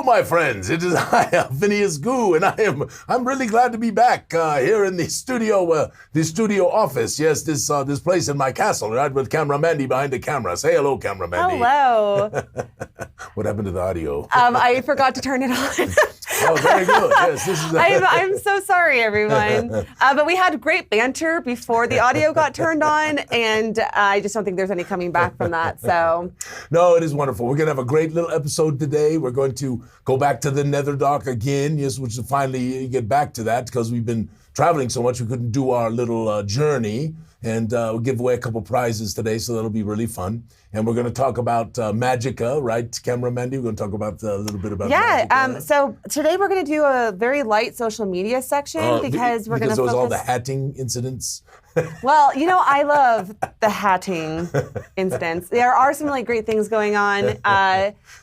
my friends. It is I, Alphinius Goo, and I'm really glad to be back here in the studio office. Yes, this place in my castle, right, with Camera Mandy behind the camera. Say hello, Camera Mandy. Hello. What happened to the audio? I forgot to turn it on. Oh, very good. Yes, this is. I'm so sorry, everyone. But we had great banter before the audio got turned on, and I just don't think there's any coming back from that. So. No, it is wonderful. We're gonna have a great little episode today. We're going to go back to the Netherdark again. Yes, which is finally get back to that because we've been traveling so much we couldn't do our little journey. And we'll give away a couple prizes today, so that'll be really fun. And we're going to talk about Magicka, right, Camera Mandy? We're going to talk about a little bit about Magicka. So today we're going to do a very light social media section because we're going to focus... Because there was all the hatting incidents? Well, you know, I love the hatting incidents. There are some really great things going on.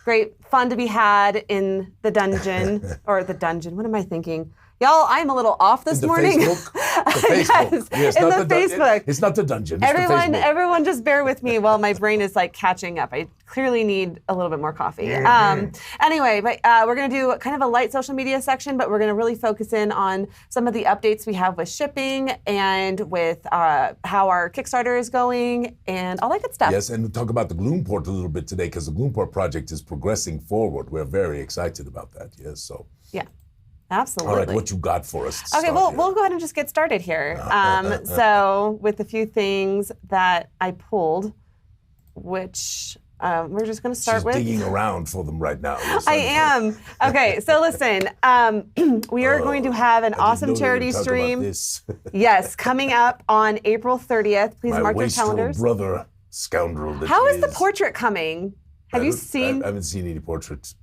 Great fun to be had in the dungeon, what am I thinking? Y'all, I'm a little off this morning. Facebook? The Facebook. Yes, in the Facebook. It's not the dungeon. It's everyone just bear with me while my brain is like catching up. I clearly need a little bit more coffee. Anyway, but we're going to do kind of a light social media section, but we're going to really focus in on some of the updates we have with shipping and with how our Kickstarter is going and all that good stuff. Yes, and we'll talk about the Gloomport a little bit today because the Gloomport project is progressing forward. We're very excited about that. Yes, so. Yeah. Absolutely. All right, what you got for us? Okay, we'll go ahead and just get started here. So with a few things that I pulled, which we're just going to start with. She's digging around for them right now. Yes, I am. Okay, so listen, we are going to have an awesome charity stream. Yes, coming up on April 30th. Please mark your calendars. My brother, scoundrel. How is the portrait coming? Have you seen? I haven't seen any portraits.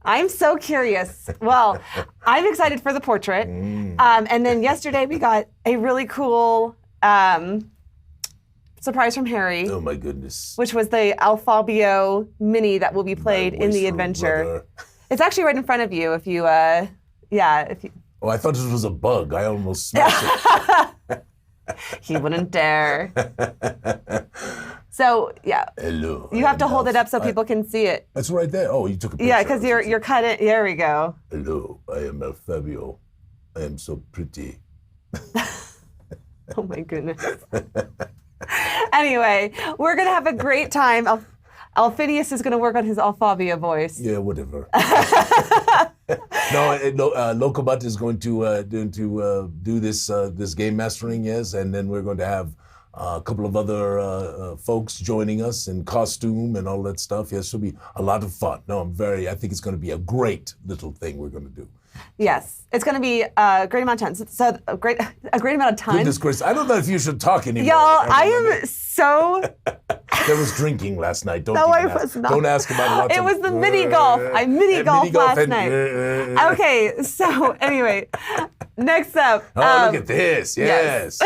I'm so curious. Well, I'm excited for the portrait. And then yesterday we got a really cool surprise from Harry. Oh my goodness. Which was the Alphobio mini that will be played in the adventure. Brother. It's actually right in front of you if you, Oh, I thought this was a bug. I almost smashed it. He wouldn't dare. So, yeah. Hello. You have to hold it up so people can see it. That's right there. Oh, you took a picture. Yeah, because you're cutting. There we go. Hello, I am Alphobio. I am so pretty. Oh my goodness. Anyway, we're going to have a great time. Alphinius is going to work on his Alphobia voice. Yeah, whatever. Locobut is going to do this game mastering, yes, and then we're going to have a couple of other folks joining us in costume and all that stuff. Yes, it'll be a lot of fun. I think it's going to be a great little thing we're going to do. Yes, it's going to be a great amount of time. So a great amount of time. Goodness gracious, I don't know if you should talk anymore. Y'all, I am so... There was drinking last night. No, I was not. Don't ask about it. It was the mini golf. I mini golf last night. Okay, so anyway, next up. Oh, look at this. Yes.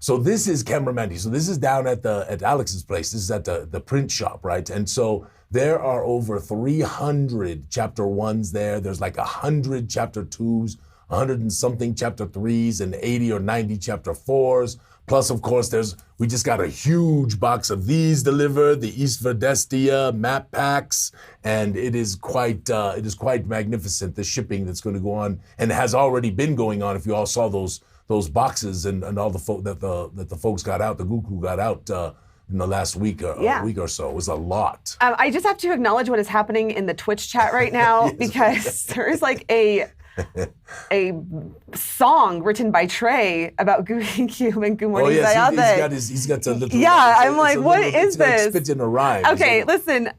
So this is Camera Mandy. So this is down at Alex's place. This is at the print shop, right? And so there are over 300 chapter 1s there. There's like 100 chapter 2s, 100 and something chapter 3s, and 80 or 90 chapter 4s. Plus, of course, we just got a huge box of these delivered, the East Verdestia map packs, and it is quite magnificent, the shipping that's going to go on, and has already been going on. If you all saw those boxes and all the that the folks got out, the Goo Crew got out in the last week or so. It was a lot. I just have to acknowledge what is happening in the Twitch chat right now because there is like a song written by Trey about Gooey Cube and Goo Morning. Oh yes, he's got a little. Yeah, I'm like, what is this? Like spit in a rhyme. Okay, listen.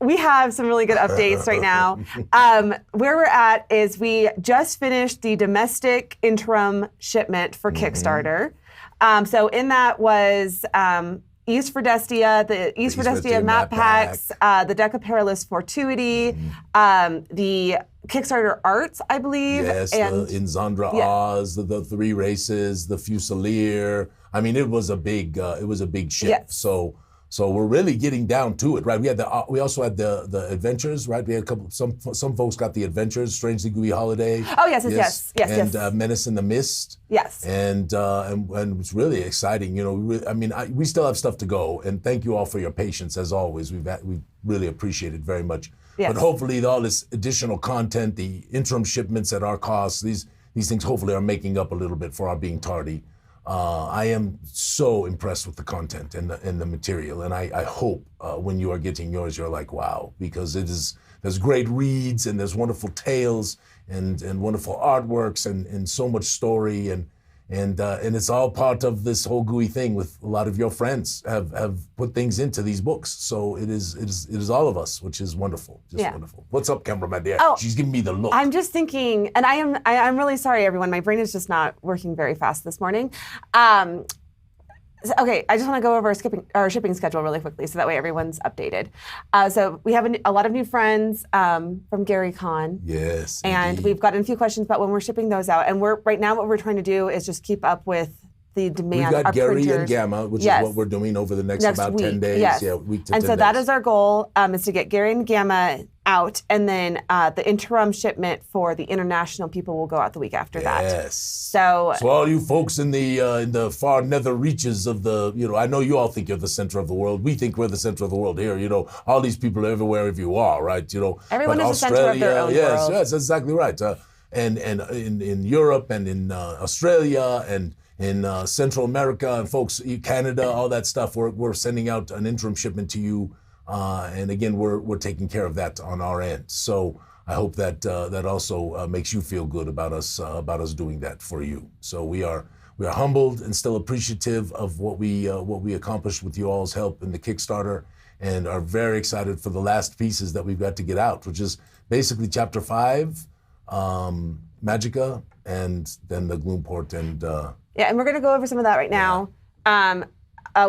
We have some really good updates right now. Where we're at is we just finished the domestic interim shipment for Kickstarter. So in that was East Verdestia, the East Verdestia map packs, the Deca Perilous Fortuity, the Kickstarter arts, I believe. Yes, and in Zandra Oz, the 3 races, the Fusilier. I mean, it was a big ship. Yes. So we're really getting down to it, right? We also had the adventures, right? We had some folks got the adventures, Strangely Gooey Holiday. Oh yes. And Menace in the Mist. Yes. And it's really exciting. You know, we still have stuff to go, and thank you all for your patience as always. We really appreciate it very much. Yes. But hopefully all this additional content, the interim shipments at our cost, these things hopefully are making up a little bit for our being tardy. I am so impressed with the content and the material, and I hope when you are getting yours, you're like, wow, because there's great reads and there's wonderful tales and wonderful artworks and so much story and it's all part of this whole Gooey thing with a lot of your friends have put things into these books. So it is all of us, which is wonderful, wonderful. What's up, cameraman? There, she's giving me the look. I'm just thinking, and I'm really sorry, everyone. My brain is just not working very fast this morning. Okay, I just want to go over our shipping schedule really quickly, so that way everyone's updated. So we have a lot of new friends from Gary Con. Yes, and indeed. we've gotten a few questions about when we're shipping those out. And right now what we're trying to do is just keep up with the demand. We've got our Gary printers. and Gamma, which is what we're doing over the next about week. 10 days. Yes. Yeah, week to 10 and so days. that is our goal, is to get Gary and Gamma out, and then the interim shipment for the international people will go out the week after that. Yes. So all you folks in the far nether reaches of the, I know you all think you're the center of the world. We think we're the center of the world here. All these people are everywhere if you are, right? Everyone but is the center of their own world. Yes, that's exactly right. And in Europe and in Australia and in Central America and folks, Canada, all that stuff, we're sending out an interim shipment to you. And again, we're taking care of that on our end. So I hope that that also makes you feel good about us doing that for you. So we are humbled and still appreciative of what we accomplished with you all's help in the Kickstarter, and are very excited for the last pieces that we've got to get out, which is basically Chapter 5, Magicka, and then the Gloomport and. Yeah, and we're going to go over some of that right now.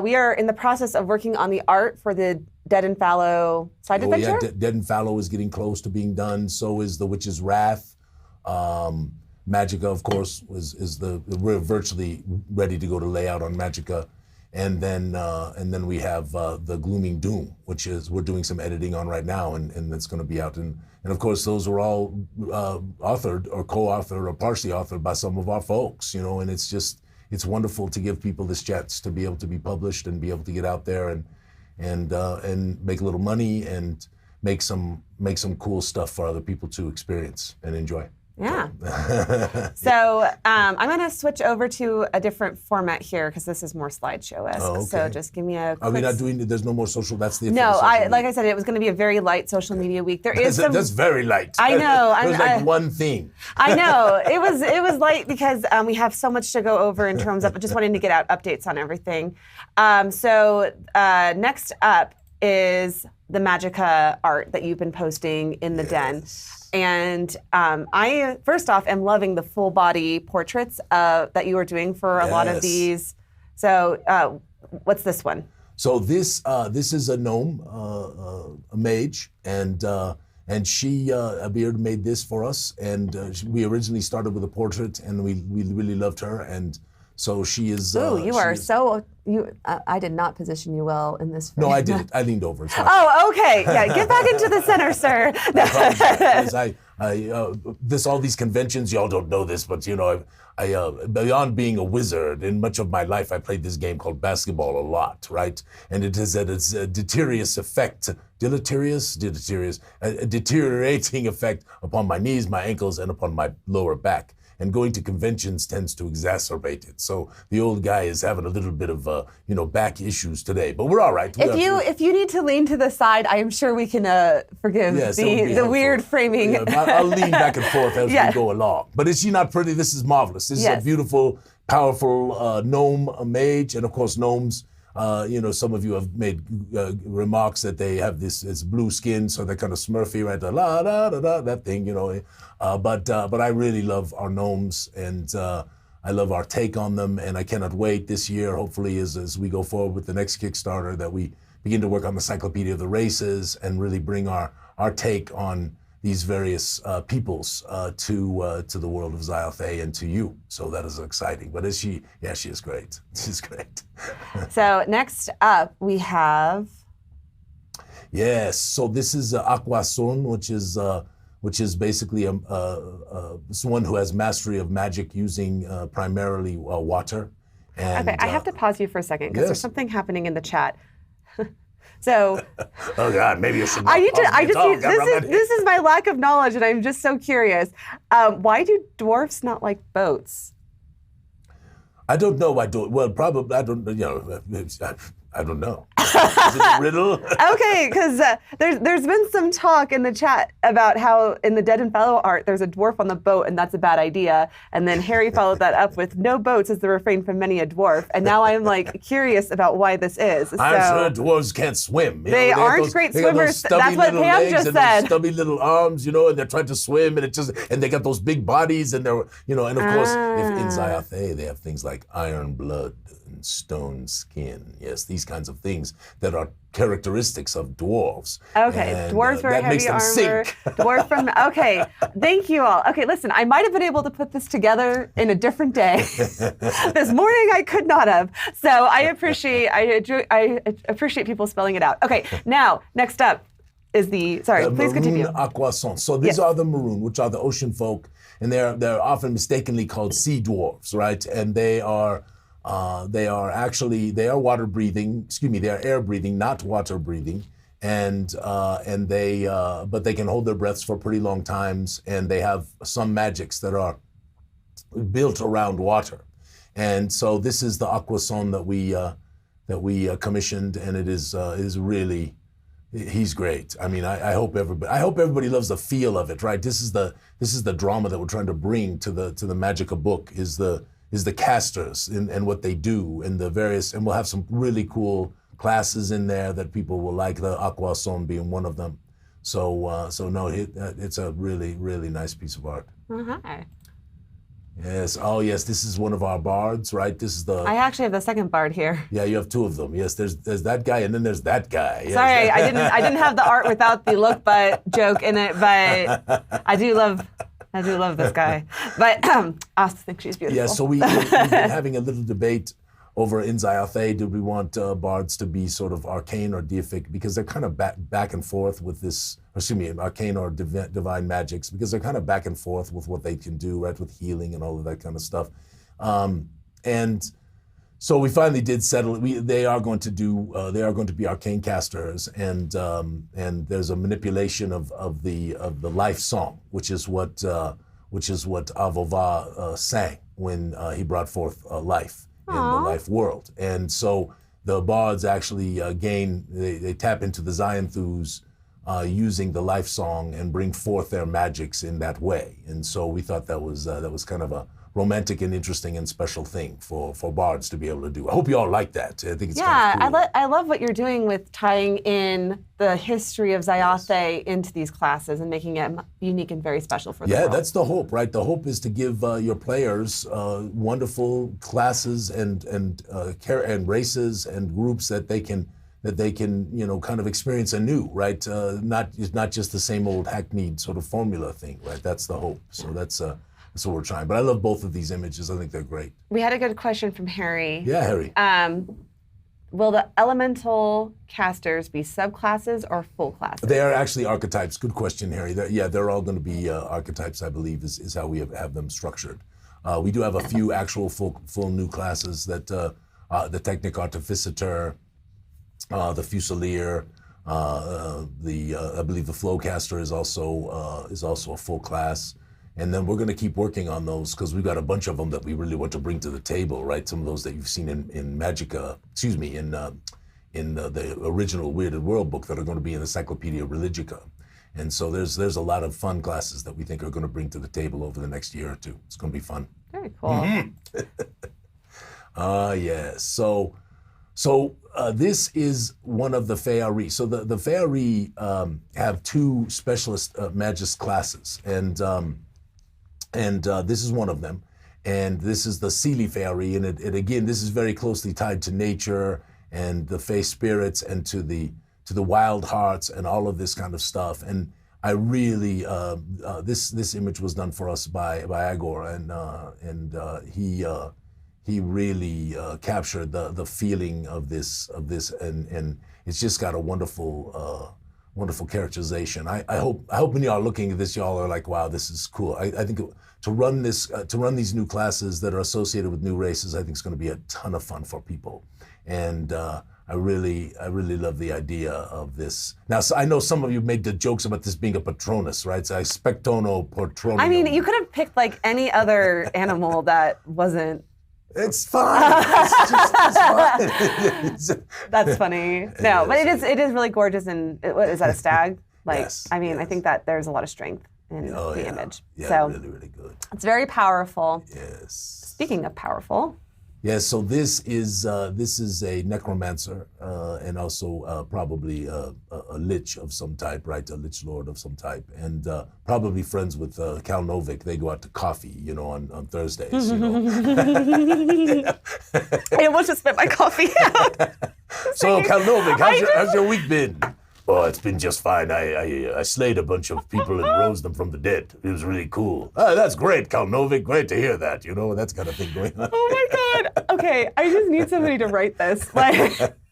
We are in the process of working on the art for the Dead and Fallow side adventure. Yeah, Dead and Fallow is getting close to being done. So is the Witch's Wrath. Magicka, of course, we're virtually ready to go to layout on Magicka, and then we have the Glooming Doom, which we're doing some editing on right now, and it's going to be out. And of course, those are all authored or co-authored or partially authored by some of our folks, and it's wonderful to give people this chance to be able to be published and be able to get out there and make a little money and make some cool stuff for other people to experience and enjoy. Yeah. So I'm going to switch over to a different format here because this is more slideshow-esque. Oh, okay. So just give me a quick... Are we not doing, there's no more social, that's the No, social like I said, it was going to be a very light social media week. There is some... That's very light. I know. It was like one thing. I know. It was light because we have so much to go over in terms of just wanting to get out updates on everything. So next up is the Magicka art that you've been posting in the den. And I, first off, am loving the full body portraits that you are doing for a lot of these. So what's this one? So this is a gnome, a mage, and she, Abir, made this for us. And we originally started with a portrait, and we really loved her. And so she is. Ooh, you are so. I did not position you well in this frame. No, I didn't. I leaned over. Oh, okay. Yeah, get back into the center, sir. All these conventions, y'all don't know this, but beyond being a wizard, in much of my life, I played this game called basketball a lot, right? And it has a deleterious effect, a deteriorating effect upon my knees, my ankles, and upon my lower back. And going to conventions tends to exacerbate it. So the old guy is having a little bit of, back issues today. But we're all right. If you need to lean to the side, I am sure we can forgive the weird framing. Yeah, I'll lean back and forth as we go along. But is she not pretty? This is marvelous. This is a beautiful, powerful gnome, a mage, and of course gnomes. Some of you have made remarks that they have this blue skin, so they're kind of smurfy, right? That thing, But I really love our gnomes, and I love our take on them, and I cannot wait this year, hopefully, as we go forward with the next Kickstarter, that we begin to work on the Cyclopedia of the Races and really bring our take on these various peoples to the world of Zyathé and to you. So that is exciting. But she is great. She's great. So next up we have. Yes. So this is Aquason, which is basically someone who has mastery of magic using primarily water. And, okay, I have to pause you for a second because there's something happening in the chat. So, Oh God, maybe you should. This is my lack of knowledge, and I'm just so curious. Why do dwarfs not like boats? I don't know. Well, probably I don't. I don't know. Is it a riddle? Okay, because there's been some talk in the chat about how in the Dead and Fallow art there's a dwarf on the boat and that's a bad idea. And then Harry followed that up with no boats is the refrain from many a dwarf. And now I'm like curious about why this is. I'm sure dwarves can't swim. They aren't great swimmers. That's what Pam just said. Stubby little arms, and they're trying to swim, and they got those big bodies, and they're, and of course, if in Zyathé they have things like iron blood and stone skin. Yes, these kinds of things that are characteristics of dwarves. Okay, and, dwarves wear heavy armor. Sink. Dwarf from, okay, thank you all. Okay, listen, I might have been able to put this together in a different day. This morning I could not have. So I appreciate people spelling it out. Okay, now, next up is please continue. Aquasons. So these are the maroon, which are the ocean folk, and they're often mistakenly called sea dwarves, right? And they are water breathing. Excuse me, they are air breathing, not water breathing, but they can hold their breaths for pretty long times, and they have some magics that are built around water, and so this is the Aquason that we commissioned, and it is really. He's great. I mean, I hope everybody loves the feel of it, right? This is the drama that we're trying to bring to the Magicka book is the casters and what they do and and we'll have some really cool classes in there that people will like, the Aquason being one of them. So it's a really, really nice piece of art. Uh-huh. Yes. Oh, yes. This is one of our bards, right? This is I actually have the second bard here. Yeah, you have two of them. Yes, there's that guy, and then there's that guy. Yes. Sorry, I didn't have the art without the look butt joke in it, but I do love this guy. But I think she's beautiful. Yeah. So we've been having a little debate over in Zyathé. Did we want bards to be sort of arcane or deific? Because they're kind of back and forth with this. Arcane or divine magics, because they're kind of back and forth with what they can do, right, with healing and all of that kind of stuff. And so we finally did settle. They are going to be arcane casters, and there's a manipulation of the life song, which is what Avova sang when he brought forth life in the life world. And so the bards actually they tap into the Zyanthus using the life song and bring forth their magics in that way. And so we thought that was kind of a romantic and interesting and special thing for bards to be able to do. I hope you all like that. I think it's kind of cool. I love what you're doing with tying in the history of Zyathé into these classes and making it unique and very special for the world. Yeah, that's the hope, right? The hope is to give your players wonderful classes and races and groups that they can kind of experience anew, right? Not just the same old hackneyed sort of formula thing, right? That's the hope. So that's what we're trying. But I love both of these images. I think they're great. We had a good question from Harry. Yeah, Harry. Will the elemental casters be subclasses or full classes? They are actually archetypes. Good question, Harry. They're all going to be archetypes, I believe, is how we have them structured. We do have a few actual full new classes that the Technic Artificitor, the Fusilier, I believe the Flowcaster is also a full class. And then we're going to keep working on those because we've got a bunch of them that we really want to bring to the table, right? Some of those that you've seen in Magicka, in the original Weirded World book that are going to be in Encyclopedia Religica. And so there's a lot of fun classes that we think are going to bring to the table over the next year or two. It's going to be fun. Very cool. Mm-hmm. Yes. So this is one of the Feyari. So the Feyari have two specialist Magist classes, and this is one of them. And this is the Seelie Feyari, and it again, this is very closely tied to nature and the Fey spirits and to the wild hearts and all of this kind of stuff. And I really this image was done for us by Agor, and he really captured the feeling of this, and it's just got a wonderful characterization. I hope when y'all are looking at this, y'all are like, wow, this is cool. I think to run these new classes that are associated with new races, I think it's going to be a ton of fun for people. And I really love the idea of this. Now, so I know some of you made the jokes about this being a Patronus, right? So Spectono Patronum. I mean, you could have picked like any other animal that wasn't. It's fine. It's fine. That's funny. No, but it is really gorgeous. And what is that, a stag? Like, Yes, I mean, I yes. think that there's a lot of strength in the image. Yeah, So really, really good. it's very powerful. Yes. Speaking of powerful, Yeah, so this is a necromancer and also probably a lich of some type, right? A lich lord of some type, and probably friends with Cal Novick. They go out to coffee, you know, on Thursdays. You know. I almost just spit my coffee out. So Cal Novick, how's your week been? Oh, it's been just fine. I slayed a bunch of people and rose them from the dead. It was really cool. Oh, that's great, Cal Novick. Great to hear that. You know, that's kind of thing going on. Oh my God. Okay, I just need somebody to write this. Like,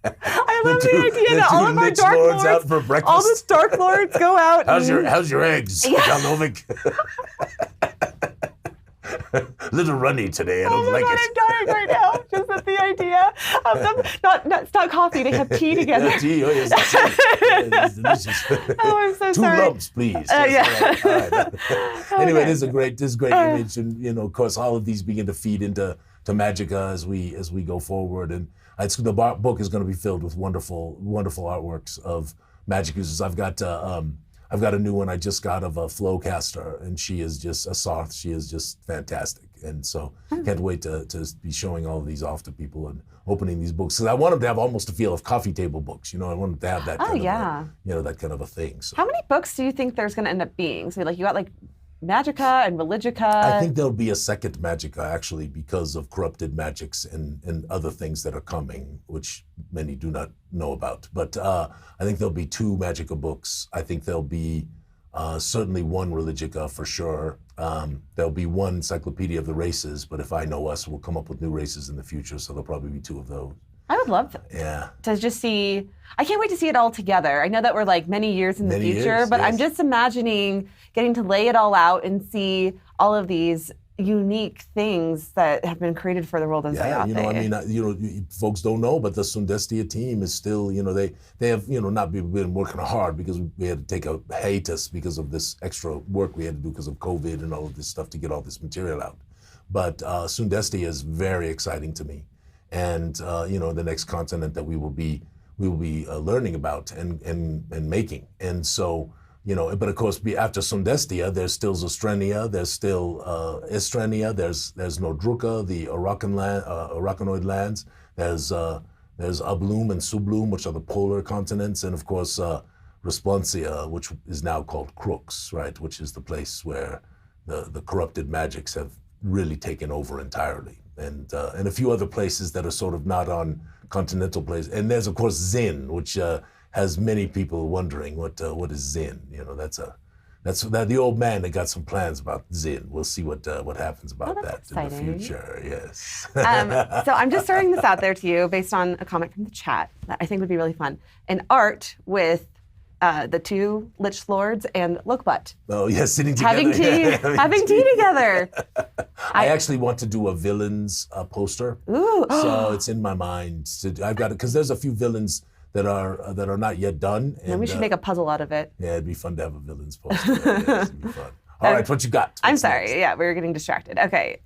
I love the idea that all of our dark lords out for breakfast. all the dark lords go out. How's your eggs, Cal Novick? Little runny today. I don't like God, it. I'm dying right now just at the idea of them. It's not coffee. They have tea together. Yeah, tea. Oh yes, that's it. Yeah, it's delicious. Oh, I'm so Two sorry. lumps, please. Yes, all right. Anyway, this is a great image, and you know, of course, all of these begin to feed into Magicka as we go forward, and the book is going to be filled with wonderful artworks of magic users. I've got a new one I just got of a Flowcaster, and she is just a Soth. She is just fantastic, and so can't wait to be showing all of these off to people and opening these books. Because I want them to have almost a feel of coffee table books. You know, I want them to have that kind of that kind of a thing. So. How many books do you think there's going to end up being? So, like, you got like Magicka and Religicka. I think there'll be a second Magicka actually because of corrupted magics and other things that are coming, which many do not know about. But I think there'll be 2 Magicka books. I think there'll be certainly 1 Religicka for sure. There'll be 1 Encyclopedia of the Races, but if I know us, we'll come up with new races in the future, so there'll probably be 2 of those. I would love to just see. I can't wait to see it all together. I know that we're like many years in the future, but I'm just imagining getting to lay it all out and see all of these unique things that have been created for the world of Zyathé. You know, I mean, folks don't know, but the Sundestia team is still, you know, they have, you know, not been working hard because we had to take a hiatus because of this extra work we had to do because of COVID and all of this stuff to get all this material out. But Sundestia is very exciting to me. And you know, the next continent that we will be learning about and making. And so, you know, but of course, after Sundestia, there's still Zostrenia, there's still Estrenia, there's Nordruka, the Arachnoid lands. There's Ablum and Sublum, which are the polar continents, and of course Resplensia, which is now called Crooks, right, which is the place where the corrupted magics have really taken over entirely. And a few other places that are sort of not on continental places. And there's of course Zin, which has many people wondering what is Zin. You know, that's the old man that got some plans about Zin. We'll see what happens about that exciting. In the future. Yes. So I'm just throwing this out there to you based on a comment from the chat that I think would be really fun. An art with the 2 Lich Lords and Lokbutt. Oh yes, sitting together. Having tea together. I actually want to do a villains poster. Ooh. So it's in my mind. I've got it because there's a few villains that are not yet done. And we should make a puzzle out of it. Yeah, it'd be fun to have a villains poster. Yeah, it'd be fun. All right, what you got? I'm sorry. Next? Yeah, we were getting distracted. Okay,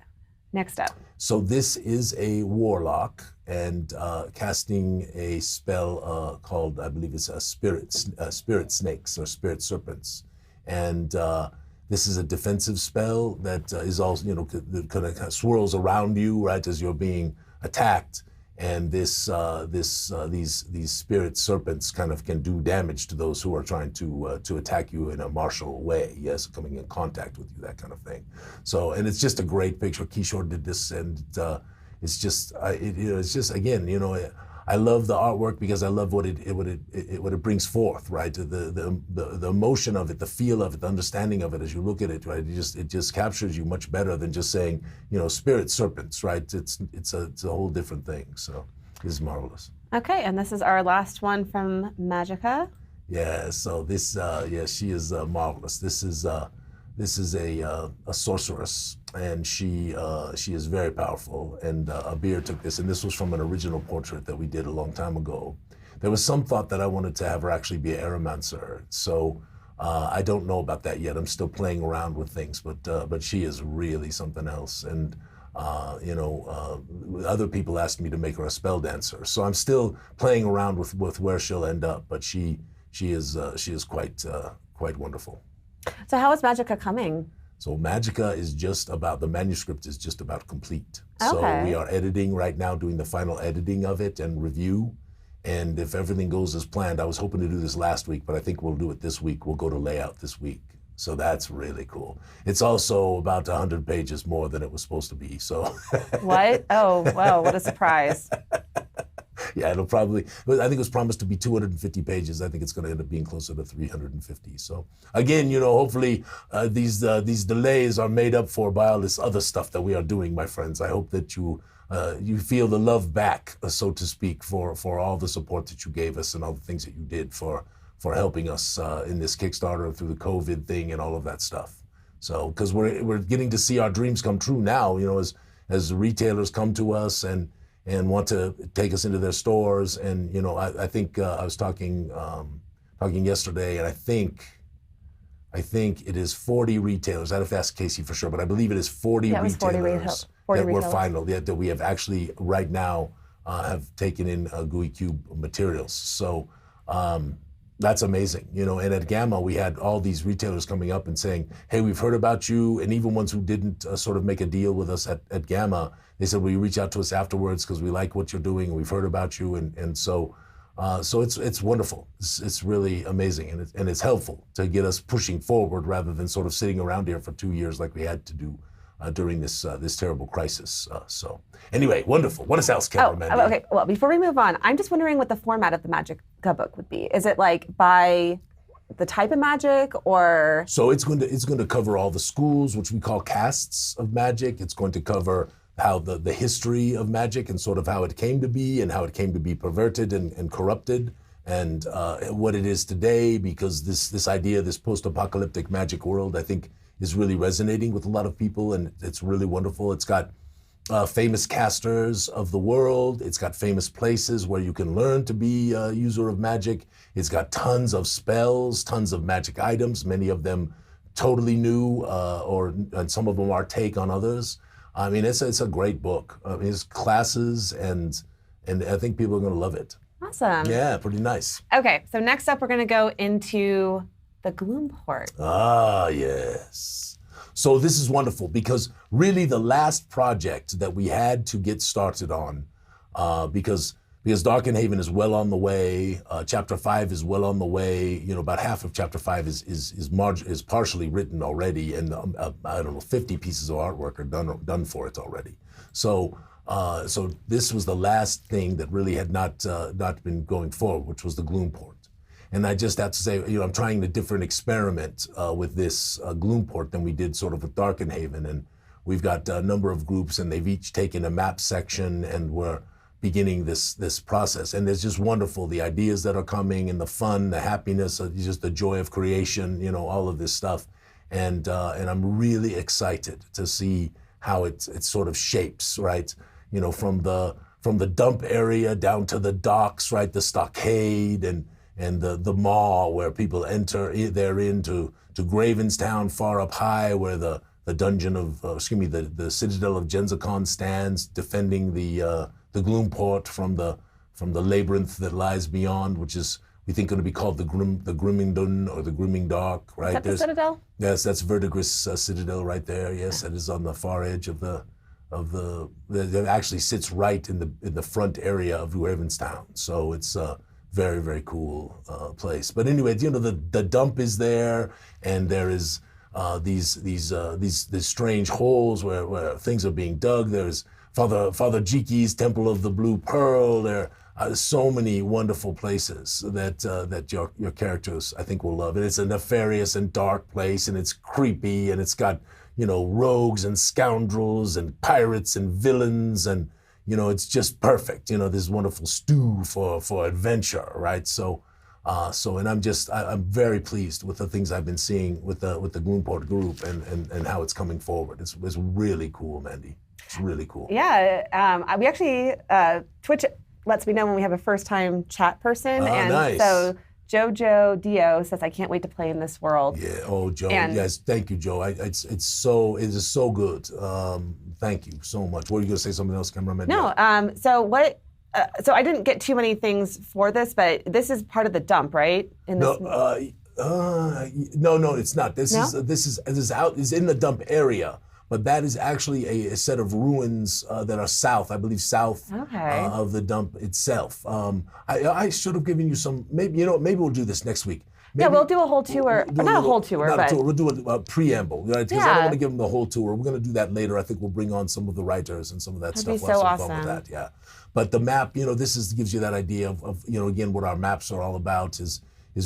next up. So this is a warlock and casting a spell called, I believe it's a spirit snakes or spirit serpents, and this is a defensive spell that is also, you know, kind of swirls around you right as you're being attacked, and these spirit serpents kind of can do damage to those who are trying to attack you in a martial way. Yes, coming in contact with you, that kind of thing. So, and it's just a great picture. Kishore did this, and it's just again, you know, I love the artwork because I love what it brings forth, right? The emotion of it, the feel of it, the understanding of it as you look at it, right? It just captures you much better than just saying, you know, spirit serpents, right? It's a whole different thing. So this is marvelous. Okay, and this is our last one from Magicka. Yeah. So this, she is marvelous. This is This is a sorceress, and she is very powerful. And Abir took this, and this was from an original portrait that we did a long time ago. There was some thought that I wanted to have her actually be an aeromancer. So I don't know about that yet. I'm still playing around with things, but she is really something else. And other people asked me to make her a spell dancer. So I'm still playing around with where she'll end up. But she is quite wonderful. So how is Magicka coming? So Magicka is the manuscript is just about complete. Okay. So we are editing right now, doing the final editing of it and review. And if everything goes as planned, I was hoping to do this last week, but I think we'll do it this week. We'll go to layout this week. So that's really cool. It's also about 100 pages more than it was supposed to be, so. What? Oh, wow, what a surprise. Yeah, it'll probably, but I think it was promised to be 250 pages. I think it's going to end up being closer to 350. So again, hopefully these delays are made up for by all this other stuff that we are doing, my friends. I hope that you feel the love back, so to speak, for all the support that you gave us and all the things that you did for helping us in this Kickstarter through the COVID thing and all of that stuff. So, because we're getting to see our dreams come true now, as retailers come to us and want to take us into their stores. And, I think I was talking yesterday, and I think it is 40 retailers. I'd have to ask Casey for sure, but I believe it is 40 retailers that were final, that we have actually right now have taken in Gooey Cube materials. So that's amazing, and at Gamma, we had all these retailers coming up and saying, hey, we've heard about you. And even ones who didn't sort of make a deal with us at Gamma, they said, will you reach out to us afterwards because we like what you're doing and we've heard about you. And so it's wonderful. It's really amazing. And it's helpful to get us pushing forward rather than sort of sitting around here for 2 years like we had to do during this terrible crisis. So anyway, wonderful. What else, Mandy? Okay. Well, before we move on, I'm just wondering what the format of the Magicka book would be. Is it like by the type of magic, or? So it's going to cover all the schools, which we call castes of magic. It's going to cover how the history of magic and sort of how it came to be and how it came to be perverted and corrupted, and what it is today, because this idea, this post-apocalyptic magic world, I think, is really resonating with a lot of people, and it's really wonderful. It's got famous casters of the world. It's got famous places where you can learn to be a user of magic. It's got tons of spells, tons of magic items, many of them totally new, and some of them are take on others. I mean, it's a great book. I mean, it's classes, and I think people are going to love it. Awesome. Yeah, pretty nice. Okay, so next up, we're going to go into the Gloomport. Ah, yes. So this is wonderful because really the last project that we had to get started on, because Darkenhaven is well on the way, Chapter 5 is well on the way. About half of Chapter 5 is partially written already, and I don't know, 50 pieces of artwork are done for it already. So this was the last thing that really had not been going forward, which was the Gloomport. And I just have to say, I'm trying a different experiment with this Gloomport than we did sort of with Darkenhaven. And we've got a number of groups, and they've each taken a map section, and we're beginning this process. And it's just wonderful, the ideas that are coming, and the fun, the happiness, just the joy of creation, all of this stuff. And I'm really excited to see how it sort of shapes, right? From the dump area down to the docks, right? The stockade and the maw where people enter therein to Gravenstown, far up high, where the dungeon of, the citadel of Genzicon stands, defending the Gloomport from the labyrinth that lies beyond, which is, we think, going to be called the Grimmingdon or the Grimming Dark, right? Is that the citadel? Yes, that's Verdigris Citadel right there. Yes, that is on the far edge of the. That actually sits right in the front area of Gravenstown. So it's very, very cool place. But anyway, the dump is there, and there is these strange holes where things are being dug. There's Father Jiki's Temple of the Blue Pearl. There are so many wonderful places that your characters, I think, will love. And it's a nefarious and dark place, and it's creepy, and it's got rogues and scoundrels and pirates and villains, and it's just perfect. This wonderful stew for adventure, right? So And I'm very pleased with the things I've been seeing with the Gloomport group and how it's coming forward. It's really cool, Mandy. It's really cool. Yeah, we actually, Twitch lets me know when we have a first-time chat person. And nice. So Jojo Dio says, I can't wait to play in this world. Yeah, Joe. Yes, thank you, Joe. It is so good. Thank you so much. Were you going to say something else, cameraman? No, so I didn't get too many things for this, but this is part of the dump, right? No, it's not. This is in the dump area, but that is actually a set of ruins that are south, I believe, of the dump itself. I should have given you some. Maybe we'll do this next week. Yeah, we'll do a whole tour. Not a whole tour, but we'll do a preamble, right? Because I don't want to give them the whole tour. We're going to do that later. I think we'll bring on some of the writers and some of that stuff. That'd be so awesome. Fun with that, yeah. But the map, gives you that idea of again, what our maps are all about is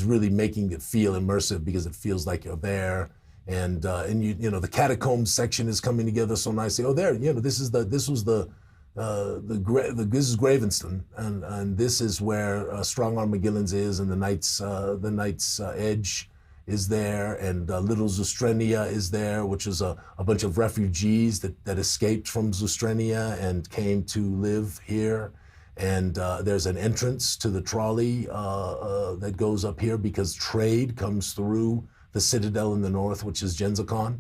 really making it feel immersive because it feels like you're there. And the catacombs section is coming together so nicely. Oh, there, this is Gravenston, and this is where Strongarm McGillen's is, and the Knight's Edge is there, and Little Zustrenia is there, which is a bunch of refugees that escaped from Zustrenia and came to live here. And there's an entrance to the trolley that goes up here because trade comes through the citadel in the north, which is Genzicon.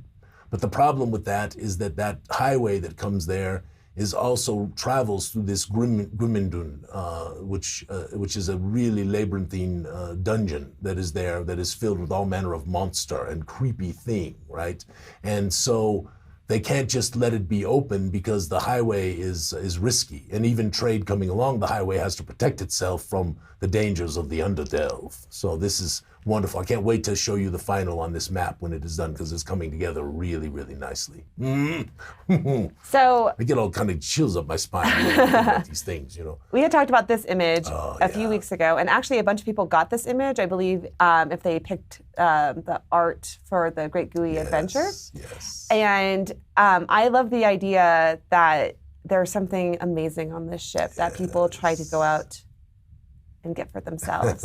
But the problem with that is that highway that comes there is also travels through this Grimindun, which is a really labyrinthine dungeon that is there, that is filled with all manner of monster and creepy thing, right? And so they can't just let it be open because the highway is risky. And even trade coming along the highway has to protect itself from the dangers of the Underdelve. So this is wonderful. I can't wait to show you the final on this map when it is done because it's coming together really, really nicely. So I get all kind of chills up my spine when I think about these things, We had talked about this image a few weeks ago, and actually a bunch of people got this image, I believe, if they picked the art for the Great Gooey Adventure. Yes. And I love the idea that there's something amazing on this ship that people try to go out and get for themselves.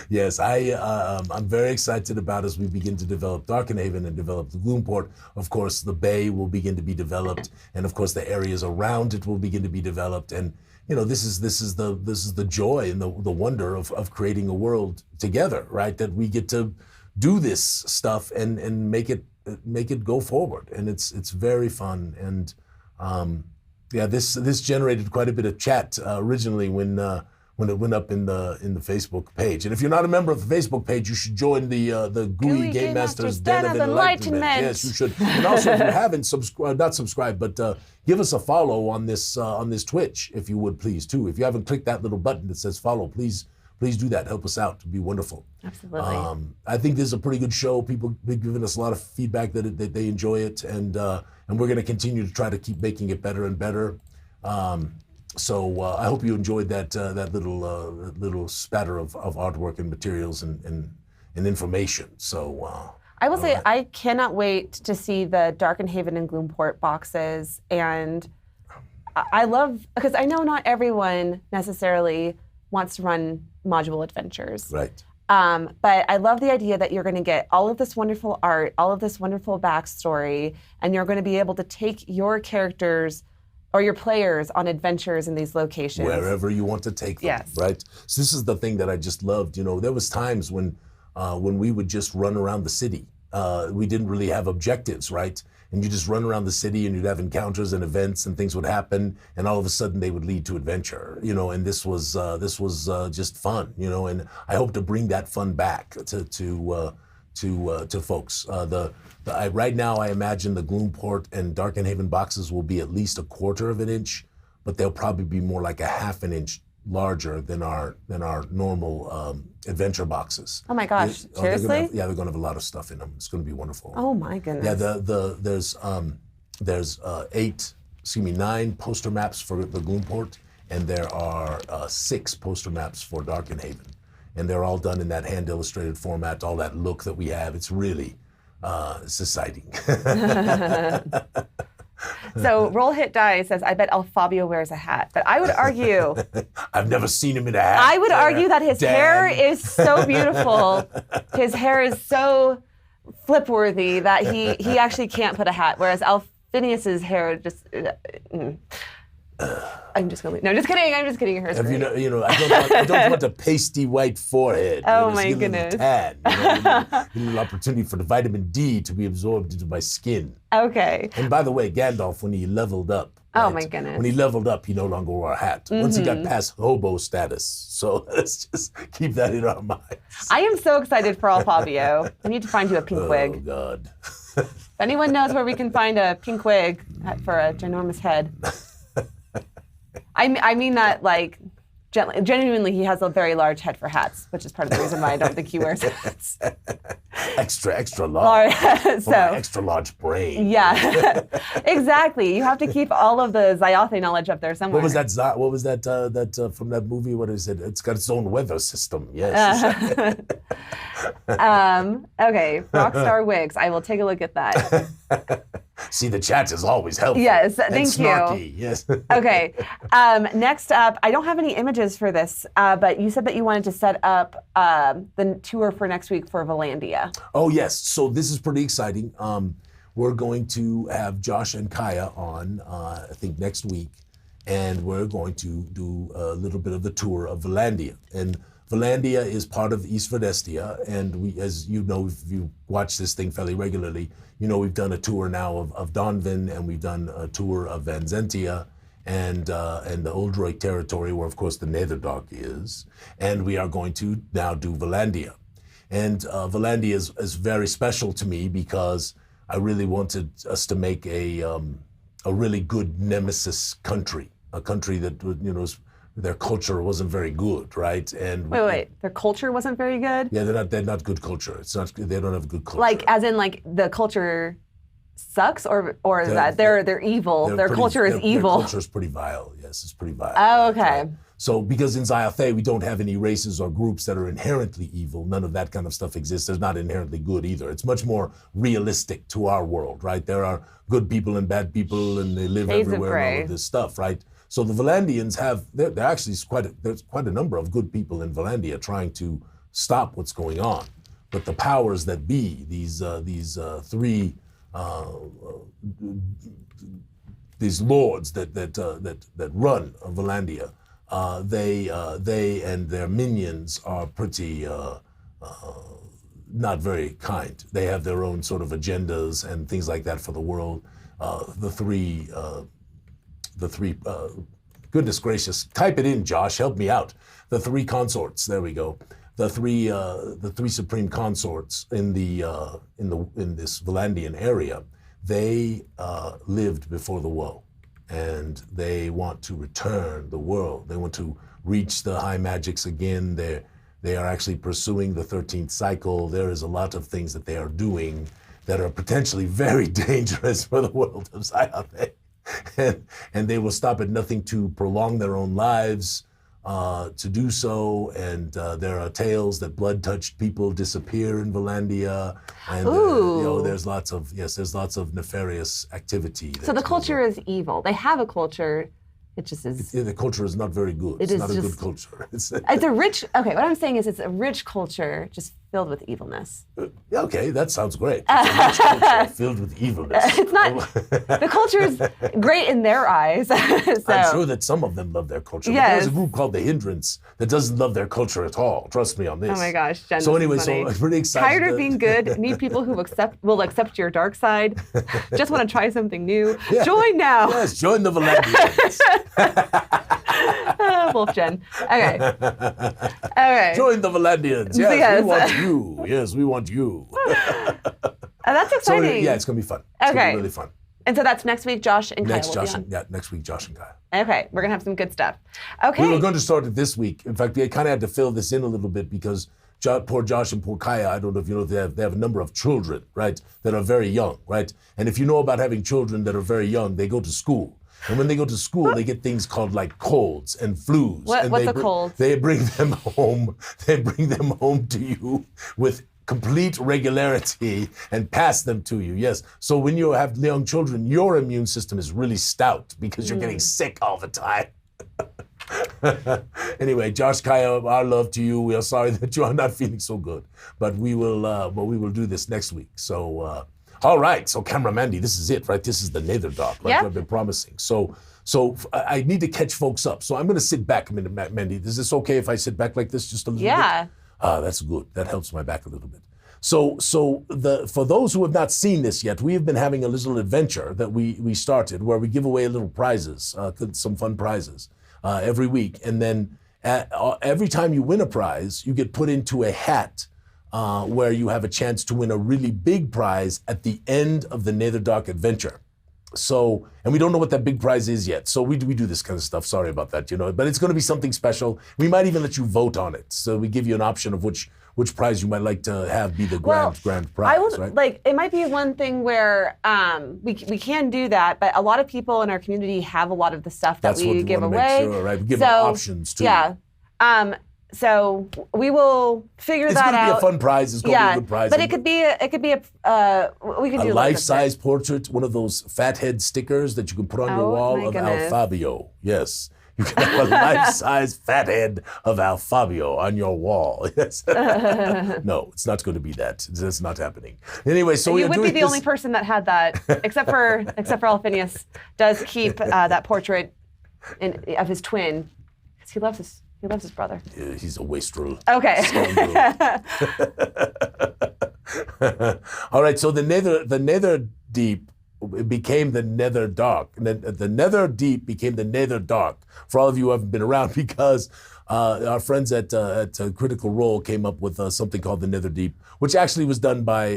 Yes, I'm very excited about as we begin to develop Darkenhaven and develop the Gloomport. Of course, the bay will begin to be developed, and of course, the areas around it will begin to be developed. And this is the joy and the wonder of creating a world together, right? That we get to do this stuff and make it go forward, and it's very fun. And this generated quite a bit of chat originally when it went up in the Facebook page. And if you're not a member of the Facebook page, you should join the Gooey Game Masters Den of Enlightenment. Yes, you should. And also, if you haven't not subscribed, but give us a follow on this Twitch, if you would please too. If you haven't clicked that little button that says follow, please do that. Help us out. It'd be wonderful. Absolutely. I think this is a pretty good show. People have given us a lot of feedback that they enjoy it, and we're going to continue to try to keep making it better and better. So I hope you enjoyed that little spatter of artwork and materials and information. So I will say I cannot wait to see the Darkenhaven and Gloomport boxes, and I love, because I know not everyone necessarily wants to run module adventures. Right. But I love the idea that you're going to get all of this wonderful art, all of this wonderful backstory, and you're going to be able to take your characters or your players on adventures in these locations. Wherever you want to take them, yes. Right? So this is the thing that I just loved. There was times when we would just run around the city. We didn't really have objectives, right? And you just run around the city and you'd have encounters and events and things would happen, and all of a sudden they would lead to adventure, and this was just fun, and I hope to bring that fun back to folks. Right now, I imagine the Gloomport and Darkenhaven boxes will be at least 1/4 of an inch, but they'll probably be more like 1/2 an inch larger than our normal adventure boxes. Oh my gosh! Seriously? They're going to have a lot of stuff in them. It's going to be wonderful. Oh my goodness! Yeah, there's 9 poster maps for the Gloomport, and there are 6 poster maps for Darkenhaven. And they're all done in that hand-illustrated format, all that look that we have. It's really, it's exciting. So roll hit die says, I bet Fabio wears a hat. But I would argue... I've never seen him in a hat. I would argue that his hair is so beautiful. His hair is so flip-worthy that he actually can't put a hat, whereas Alphinius's hair just... I'm just going to... No, I'm just kidding. I'm just kidding. Your hair's great. I don't want a pasty white forehead. Oh, my goodness. Tan, a little opportunity for the vitamin D to be absorbed into my skin. Okay. And by the way, Gandalf, when he leveled up, oh my goodness. when he leveled up, he no longer wore a hat. Once he got past hobo status. So let's just keep that in our minds. I am so excited for Fabio. I need to find you a pink wig. Oh, God. If anyone knows where we can find a pink wig for a ginormous head. I mean that like genuinely, he has a very large head for hats, which is part of the reason why I don't think he wears hats. Extra large. So my extra large brain. Yeah, exactly. You have to keep all of the Zyathé knowledge up there somewhere. What was that from that movie? What is it? It's got its own weather system. Yes. Okay, Rockstar Wigs. I will take a look at that. See, the chat is always helpful. Yes, and thank snarky. you. Yes. Okay. Next up, I don't have any images for this, but you said that you wanted to set up the tour for next week for Valandia. Oh, yes. So this is pretty exciting. We're going to have Josh and Kaya on, I think, next week, and we're going to do a little bit of the tour of Valandia. And Valandia is part of East Vedestia, and we, as you know, if you watch this thing fairly regularly, you know we've done a tour now of Donvin, and we've done a tour of Vanzentia, and the Uldroik territory, where of course the Netherdark is, and we are going to now do Valandia. And Valandia is very special to me because I really wanted us to make a really good nemesis country, a country that their culture wasn't very good, right? And wait, their culture wasn't very good? Yeah, they're not good culture. It's not. They don't have good culture. Like, as in, like the culture sucks, or that they're evil. Their culture is evil. Their culture is pretty vile. Yes, it's pretty vile. Oh, okay. Right? So, because in Zyathé we don't have any races or groups that are inherently evil. None of that kind of stuff exists. There's not inherently good either. It's much more realistic to our world, right? There are good people and bad people, and they live everywhere and all of this stuff, right? So the Valandians there's quite a number of good people in Valandia trying to stop what's going on. But the powers that be, these lords that run Valandia, they and their minions are pretty not very kind. They have their own sort of agendas and things like that for the world. Goodness gracious, type it in, Josh, help me out. The three consorts, there we go. The three supreme consorts in this Valandian area, they lived before the woe, and they want to return the world. They want to reach the high magics again. They are actually pursuing the 13th cycle. There is a lot of things that they are doing that are potentially very dangerous for the world of Zyathé. And they will stop at nothing to prolong their own lives to do so. And there are tales that blood-touched people disappear in Valandia. And there's lots of nefarious activity. So the culture is evil. They have a culture. It just is. The culture is not very good. It's not a good culture. It's a rich. Okay, what I'm saying is it's a rich culture, just filled with evilness. Okay, that sounds great. It's a rich culture filled with evilness. It's not. The culture is great in their eyes. So. I'm sure that some of them love their culture. Yes. But there's a group called the Hindrance that doesn't love their culture at all. Trust me on this. Oh my gosh, Jen. So anyway, so I'm pretty excited. Tired of being good. Need people who will accept your dark side. Just want to try something new. Yeah. Join now. Yes, join the Valandians. Wolf Jen. Okay. Join the Valandians. Yes, we want you. Yes, we want you. That's exciting. So, yeah, it's going to be fun. It's going to be really fun. And so that's next week, Josh and Kyle will be on. Next week, Josh and Kyle. Okay, we're going to have some good stuff. Okay. We were going to start it this week. In fact, we kind of had to fill this in a little bit because poor Josh and poor Kaya, I don't know if you know, they have a number of children, right, that are very young, right? And if you know about having children that are very young, they go to school. And when they go to school, they get things called like colds and flus. What's a cold? They bring them home. They bring them home to you with complete regularity and pass them to you. Yes. So when you have young children, your immune system is really stout because you're getting sick all the time. Anyway, Josh Kaya, our love to you. We are sorry that you are not feeling so good, but we will do this next week. So, all right. So, Camera Mandy, this is it, right? This is the Nether Dark, like I've been promising. So I need to catch folks up. So I'm going to sit back a minute, Mandy. Is this okay if I sit back like this just a little bit? Yeah. That's good. That helps my back a little bit. So for those who have not seen this yet, we have been having a little adventure that we started where we give away little prizes, some fun prizes every week. And then every time you win a prize, you get put into a hat where you have a chance to win a really big prize at the end of the Nether Dark adventure. So, and we don't know what that big prize is yet. So we do this kind of stuff. Sorry about that, but it's going to be something special. We might even let you vote on it. So we give you an option of which prize you might like to have be the grand prize, I would, right? It might be one thing where we can do that, but a lot of people in our community have a lot of the stuff that we give away. Make sure, right? We give them options too. Yeah. So we will figure that out. It's going to be a fun prize. It's going to be a good prize. But it could be a we could do a life-size portrait, one of those fathead stickers that you can put on your wall of Alfabio. Yes. You can have a life-size fathead of Alfabio on your wall. Yes. No, it's not going to be that. That's not happening. Anyway, so you would be the only person that had that, except for Alphinius does keep that portrait of his twin because he loves his brother. Yeah, he's a wastrel. Okay. All right, so the Nether Deep became the Nether Dark. The Nether Deep became the Nether Dark. For all of you who haven't been around, because our friends at Critical Role came up with something called the Nether Deep, which actually was done by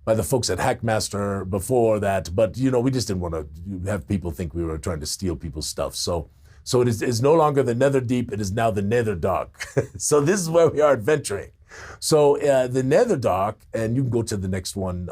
the folks at Hackmaster before that. But we just didn't want to have people think we were trying to steal people's stuff. So it is no longer the Nether Deep, it is now the Nether Dark. So this is where we are adventuring. So the Nether Dark, and you can go to the next one,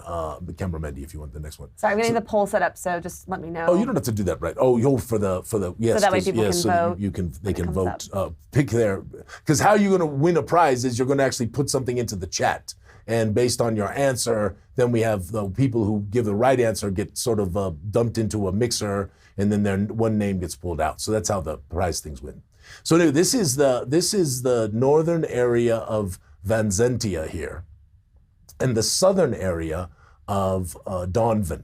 Camera Mandy, if you want the next one. Sorry, I'm getting the poll set up, so just let me know. Oh, you don't have to do that, right? Oh, for the yes. So that way people can vote. They can vote. Pick their, because how you're going to win a prize is you're going to actually put something into the chat. And based on your answer, then we have the people who give the right answer get sort of dumped into a mixer, and then their one name gets pulled out. So that's how the prize things win. So anyway, this is the northern area of Vanzentia here, and the southern area of Donvin.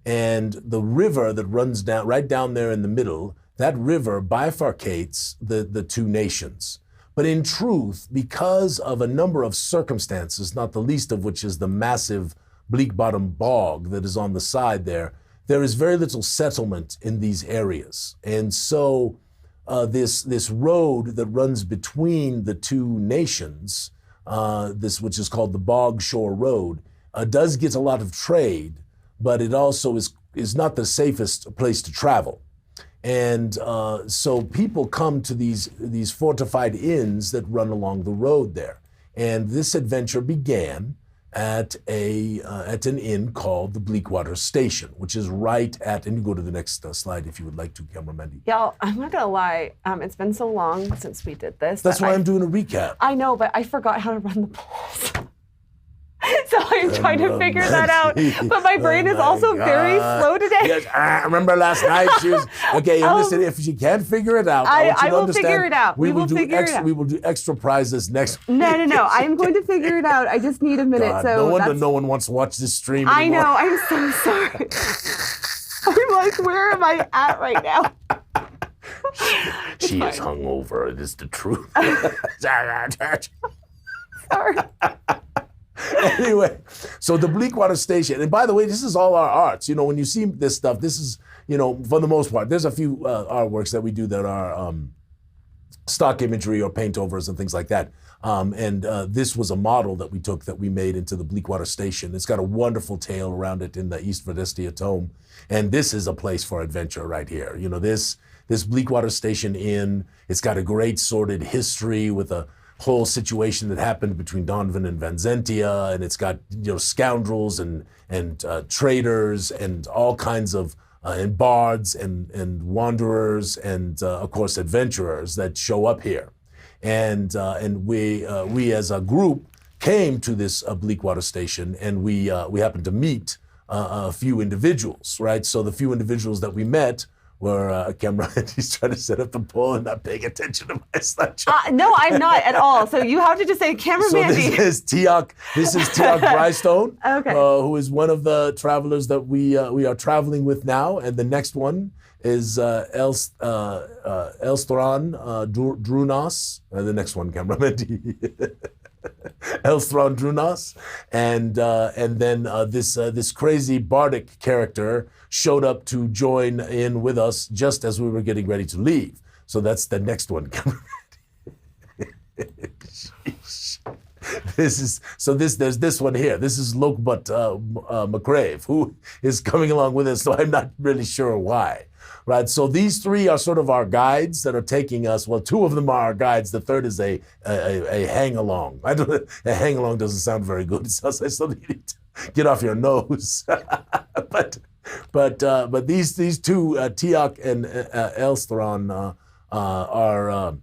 And the river that runs down right down there in the middle, that river bifurcates the two nations. But in truth, because of a number of circumstances, not the least of which is the massive bleak bottom bog that is on the side there is very little settlement in these areas. And so this road that runs between the two nations, which is called the Bog Shore Road, does get a lot of trade, but it also is not the safest place to travel. And so people come to these fortified inns that run along the road there. And this adventure began at an inn called the Bleakwater Station, which is right at, and you go to the next slide if you would like to, Camera Mandy. Y'all, I'm not gonna lie, it's been so long since we did this. That's why I'm doing a recap. I know, but I forgot how to run the polls. So I'm trying to figure that out. But my brain is also very slow today. Yes, I remember last night she was, okay, listen, if she can't figure it out, I will figure it out. We will do extra prizes next week. No. I'm going to figure it out. I just need a minute. God, so no wonder no one wants to watch this stream anymore. I know. I'm so sorry. I'm like, where am I at right now? She is hungover. It is the truth. Sorry. Anyway, so the Bleakwater Station, and by the way, this is all our arts. When you see this stuff, this is, for the most part, there's a few artworks that we do that are stock imagery or paint overs and things like that. And this was a model that we made into the Bleakwater Station. It's got a wonderful tale around it in the East Verdestia tome. And this is a place for adventure right here. This Bleakwater Station Inn, it's got a great sordid history with a whole situation that happened between Donvin and Vanzentia, and it's got scoundrels and traders and all kinds of and bards and wanderers and of course adventurers that show up here, and we as a group came to this Bleakwater Station, and we happened to meet a few individuals, right? So the few individuals that we met were Cameron. He's trying to set up the poll and not paying attention to my slideshow. No, I'm not at all. So you have to just say Camera Mandy. This is Tiak Brystone, Okay. Who is one of the travelers that we are traveling with now, and the next one is Elstran Drunas. The next one, Camera Mandy. Elstran Drunas, and then this crazy bardic character showed up to join in with us just as we were getting ready to leave. So that's the next one. There's this one here. This is Lokbut McCrave, who is coming along with us, so I'm not really sure why. Right, so these three are sort of our guides that are taking us. Well, two of them are our guides. The third is a hang-along. A hang-along doesn't sound very good. It sounds like something you need to get off your nose. but these two, Tiak and Elstron, are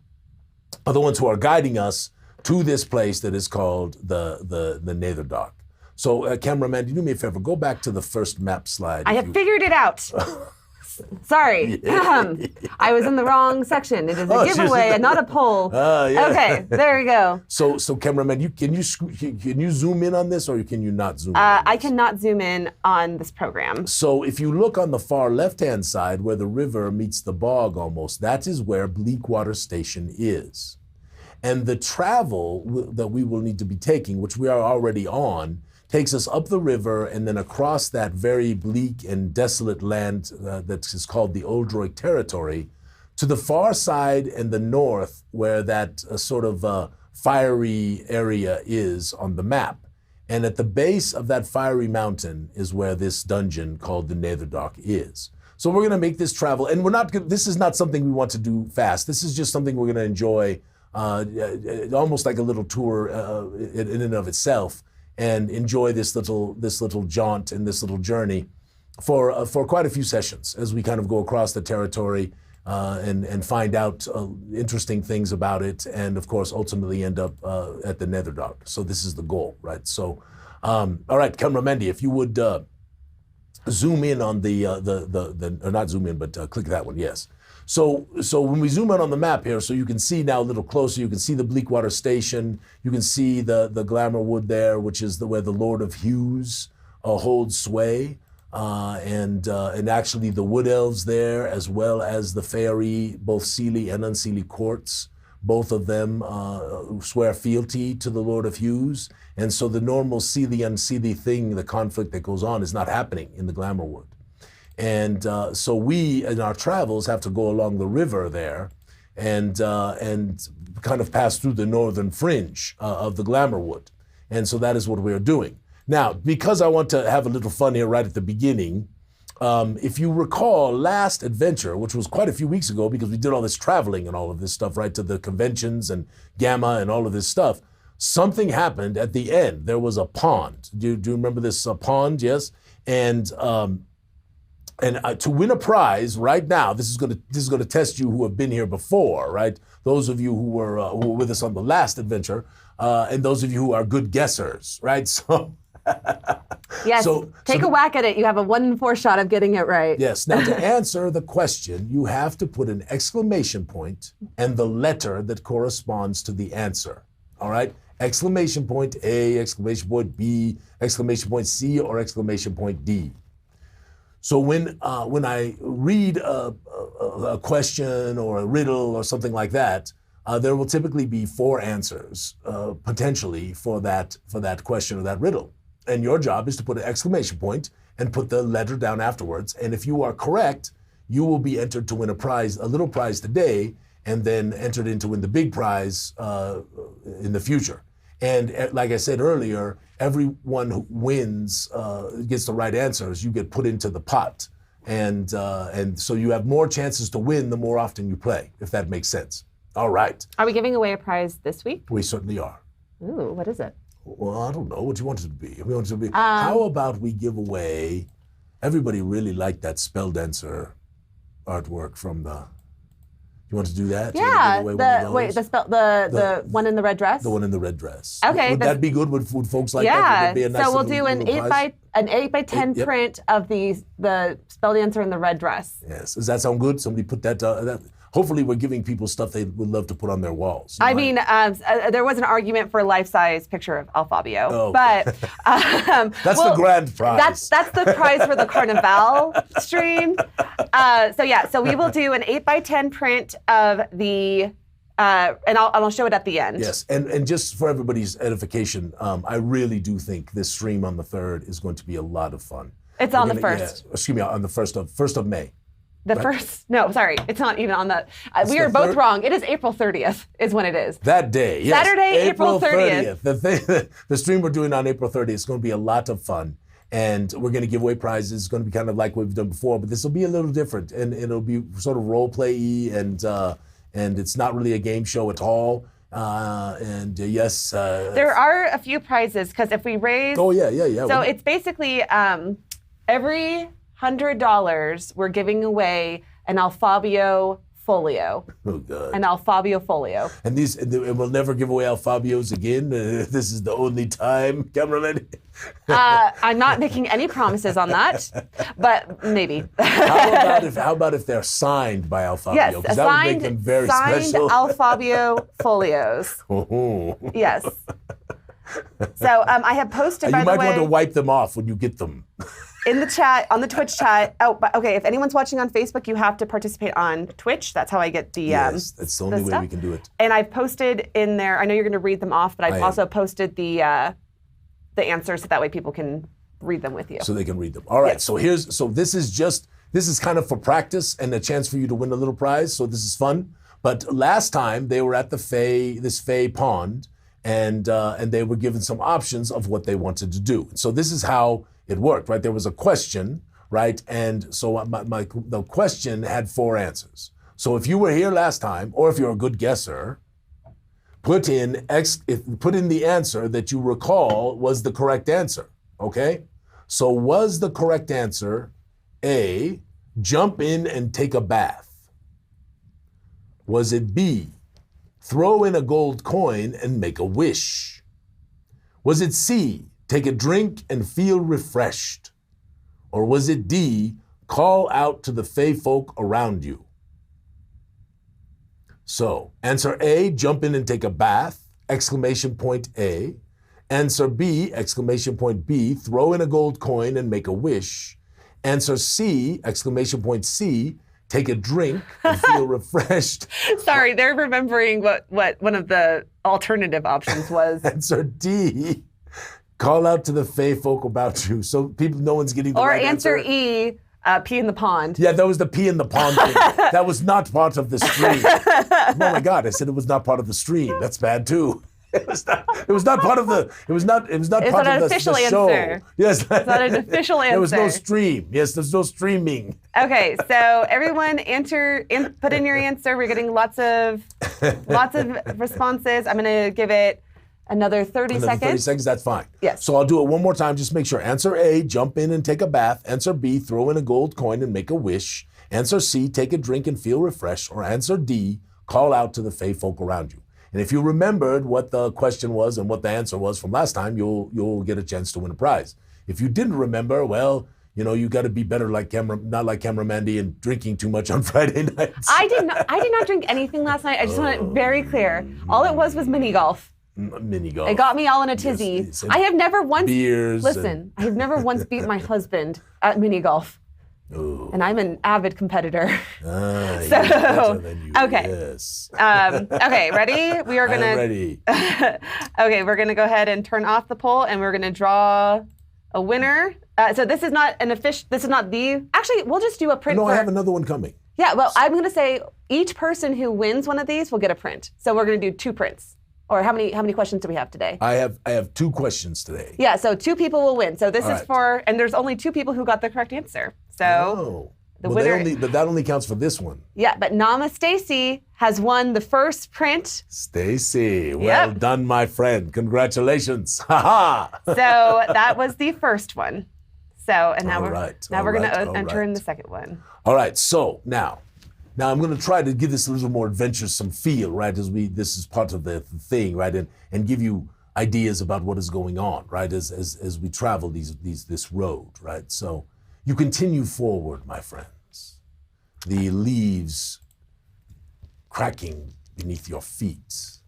the ones who are guiding us to this place that is called the Netherdark. So, cameraman, do you do me a favor? Go back to the first map slide. I have figured it out. Sorry, I was in the wrong section. It is a giveaway and not a poll. Yeah. Okay, there we go. So cameraman, can you zoom in on this, or can you not zoom in? I cannot zoom in on this program. So if you look on the far left-hand side, where the river meets the bog almost, that is where Bleakwater Station is. And the travel that we will need to be taking, which we are already on, takes us up the river and then across that very bleak and desolate land that is called the Oldroyd Territory to the far side and the north, where that sort of fiery area is on the map. And at the base of that fiery mountain is where this dungeon called the Netherdark is. So we're gonna make this travel, and this is not something we want to do fast. This is just something we're gonna enjoy, almost like a little tour in and of itself, and enjoy this little jaunt and this little journey for quite a few sessions as we kind of go across the territory and find out interesting things about it, and of course ultimately end up at the Netherdark. So this is the goal, right? So, all right, Camera Mandy, if you would zoom in on or not zoom in, but click that one, yes. So when we zoom in on the map here, so you can see now a little closer, you can see the Bleakwater Station, you can see the Glamour Wood there, which is where the Lord of Hues holds sway, and actually the Wood Elves there, as well as the Fairy, both Seelie and Unseelie courts, both of them swear fealty to the Lord of Hues, and so the normal Seelie-Unseelie thing, the conflict that goes on, is not happening in the Glamour Wood. And so we, in our travels, have to go along the river there and kind of pass through the northern fringe of the Glamour Wood. And so that is what we're doing. Now, because I want to have a little fun here right at the beginning, if you recall last adventure, which was quite a few weeks ago because we did all this traveling and all of this stuff, right, to the conventions and Gamma and all of this stuff, something happened at the end. There was a pond. Do you remember this pond? Yes. And to win a prize right now, this is going to test you who have been here before, right? Those of you who were with us on the last adventure, and those of you who are good guessers, right? So yes, take a whack at it. You have a 1 in 4 shot of getting it right. Yes. Now, to answer the question, you have to put an exclamation point and the letter that corresponds to the answer. All right? Exclamation point A, exclamation point B, exclamation point C, or exclamation point D. So when I read a question or a riddle or something like that, there will typically be 4 answers potentially for that question or that riddle. And your job is to put an exclamation point and put the letter down afterwards. And if you are correct, you will be entered to win a prize, a little prize today, and then entered in to win the big prize in the future. And like I said earlier, everyone who wins gets the right answers. You get put into the pot, and so you have more chances to win the more often you play, if that makes sense. All right. Are we giving away a prize this week? We certainly are. Ooh, what is it? Well, I don't know. What do you want it to be? We want it to be. How about we give away? Everybody really liked that Spell Dancer artwork from the You want to do that? Yeah. The one in the red dress. The one in the red dress. Okay. Would that be good? Would folks like that? Yeah. Would that be a nice So we'll little, do an 8 by 10 print of the spell dancer in the red dress. Yes. Does that sound good? Somebody put that. Hopefully, we're giving people stuff they would love to put on their walls. I mean, there was an argument for a life-size picture of Alfabio, Oh. but that's the grand prize. That's the prize for the Carnival stream. So we will do an 8 by 10 print of the, and I'll show it at the end. Yes, and just for everybody's edification, I really do think this stream on the 3rd is going to be a lot of fun. It's on the 1st. Yeah, excuse me, on the 1st of May. The first, no, sorry, it's not even on the, we are both wrong. It is April 30th is when it is. That day, yes. Saturday, April 30th. The stream we're doing on April 30th is going to be a lot of fun. And we're going to give away prizes. It's going to be kind of like what we've done before, but this will be a little different. And it'll be sort of role play-y, and it's not really a game show at all. Yes. There are a few prizes, because if we raise. Oh, yeah. So it's basically every $100 we're giving away an Alfabio folio. Oh, God. An Alfabio folio. And we'll never give away Alfabios again. This is the only time, cameraman. I'm not making any promises on that, but maybe. How about if they're signed by Alfabio? Yes, Because that would make them very special. Alfabio folios. Oh. Yes. So I have posted, by the way. You might want to wipe them off when you get them. In the chat, on the Twitch chat. Oh, but okay, if anyone's watching on Facebook, you have to participate on Twitch. That's how I get the Yes, that's the only way we can do it. And I've posted in there, I know you're going to read them off, but I've also posted the answers so that way people can read them with you. So they can read them. All right, yes. So this is kind of for practice and a chance for you to win a little prize, so this is fun. But last time they were at this Fey pond, and they were given some options of what they wanted to do. So this is how it worked, right? There was a question, right? And so the question had 4 answers. So if you were here last time, or if you're a good guesser, put in the answer that you recall was the correct answer, okay? So was the correct answer A, jump in and take a bath? Was it B, throw in a gold coin and make a wish? Was it C, take a drink and feel refreshed? Or was it D, call out to the Fey folk around you? So, answer A, jump in and take a bath, exclamation point A. Answer B, exclamation point B, throw in a gold coin and make a wish. Answer C, exclamation point C, take a drink and feel refreshed. Sorry, they're remembering what one of the alternative options was. Answer D, call out to the Fey folk about you. So no one's getting the right answer. Or answer E, pee in the pond. Yeah, that was the pee in the pond thing. That was not part of the stream. Oh my God, I said it was not part of the stream. That's bad too. It was not part of the. It was not part of the show. Answer. Yes, it's not an official answer. There was no stream. Yes, there's no streaming. Okay, so everyone put in your answer. We're getting lots of responses. I'm going to give it another 30 seconds. 30 seconds, that's fine. Yes. So I'll do it one more time. Just make sure. Answer A, jump in and take a bath. Answer B, throw in a gold coin and make a wish. Answer C, take a drink and feel refreshed. Or answer D, call out to the Fey folk around you. And if you remembered what the question was and what the answer was from last time, you'll get a chance to win a prize. If you didn't remember, well, you got to be better not like Camera Mandy and drinking too much on Friday nights. I did not drink anything last night. I just want it very clear. All it was mini golf. Mini golf. It got me all in a tizzy. Yes, I have never once. Beers. Listen, I have never once beat my husband at mini golf. Ooh. And I'm an avid competitor. He's better than you. Okay. Yes. Okay, ready? We are gonna. I'm ready. Okay, we're gonna go ahead and turn off the poll, and we're gonna draw a winner. So this is not an official. This is not the. Actually, we'll just do a print. No, I have another one coming. Yeah, well, I'm gonna say each person who wins one of these will get a print. So we're gonna do 2 prints. Or how many questions do we have today? I have 2 questions today. Yeah, so 2 people will win. So this All is right. for, and there's only 2 people who got the correct answer. So the winner. But that only counts for this one. Yeah, but Nama Stacy has won the first print. Stacy, well done, my friend. Congratulations. Ha ha. So that was the first one. So and now we're gonna enter in the second one. All right. So now, Now I'm going to try to give this a little more adventuresome feel, right? This is part of the thing, right? And give you ideas about what is going on, right? As we travel this road, right? So you continue forward, my friends. The leaves cracking beneath your feet,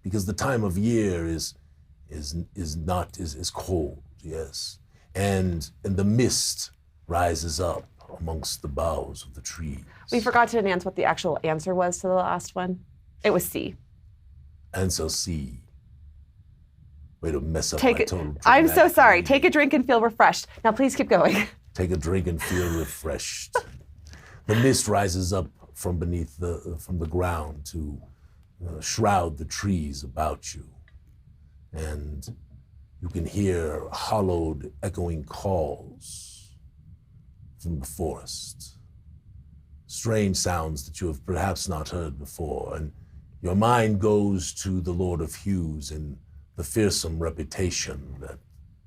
because the time of year is cold, yes, and the mist rises up amongst the boughs of the trees. We forgot to announce what the actual answer was to the last one. It was C. Answer C. Way to mess up my total. I'm so sorry. Take a drink and feel refreshed. Now please keep going. Take a drink and feel refreshed. The mist rises up from beneath from the ground to shroud the trees about you, and you can hear hollowed, echoing calls from the forest. Strange sounds that you have perhaps not heard before, and your mind goes to the Lord of Hues and the fearsome reputation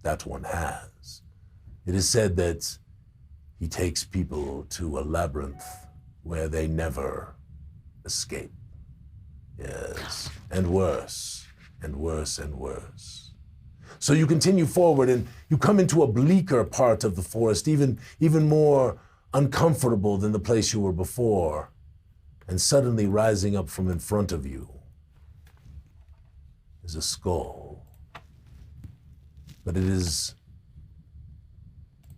that one has. It is said that he takes people to a labyrinth where they never escape. Yes, and worse, and worse, and worse. So you continue forward and you come into a bleaker part of the forest, even more uncomfortable than the place you were before. And suddenly rising up from in front of you is a skull. But it is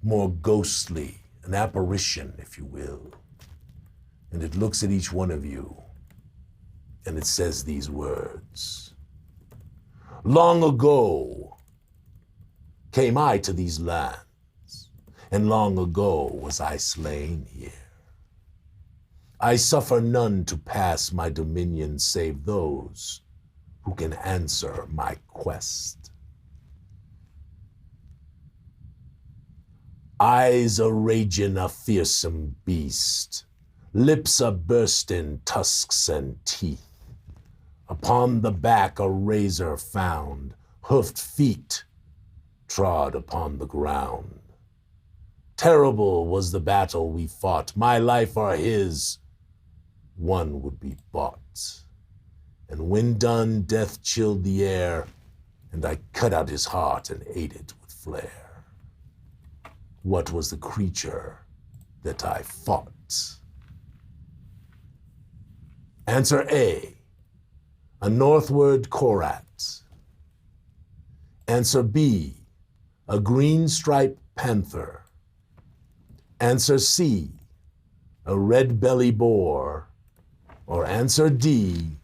more ghostly, an apparition, if you will. And it looks at each one of you and it says these words. Long ago came I to these lands, and long ago was I slain here. I suffer none to pass my dominion save those who can answer my quest. Eyes a raging, a fearsome beast, lips a bursting, tusks and teeth. Upon the back a razor found, hoofed feet trod upon the ground. Terrible was the battle we fought, my life or his, one would be bought. And when done, death chilled the air, and I cut out his heart and ate it with flair. What was the creature that I fought? Answer A northward korat. Answer B, a green-striped panther. Answer C, a red-belly boar. Or answer D,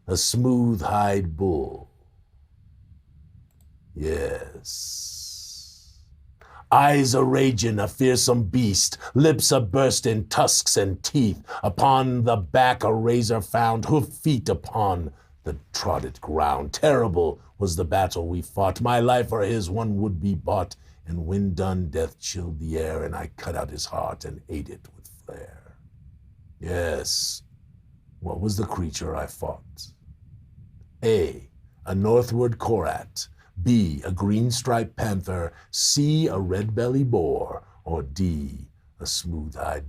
a smooth-hide bull. Yes. Eyes a raging, a fearsome beast, lips a bursting, tusks and teeth. Upon the back a razor found, hoof feet upon the trodden ground. Terrible was the battle we fought, my life or his, one would be bought. And when done, death chilled the air, and I cut out his heart and ate it with flair. Yes. What was the creature I fought? A northward korat. B, a green-striped panther. C, a red-belly boar. Or D, a smooth-eyed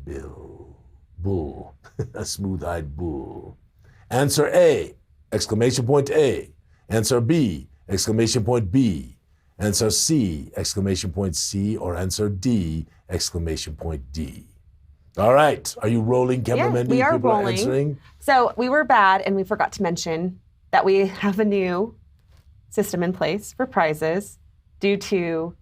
bull. A smooth-eyed bull. Answer A, exclamation point A. Answer B, exclamation point B. Answer C, exclamation point C. Or answer D, exclamation point D. All right, are you rolling, Kempermendy? Yeah, we are People rolling. Answering? So we were bad, and we forgot to mention that we have a new system in place for prizes due to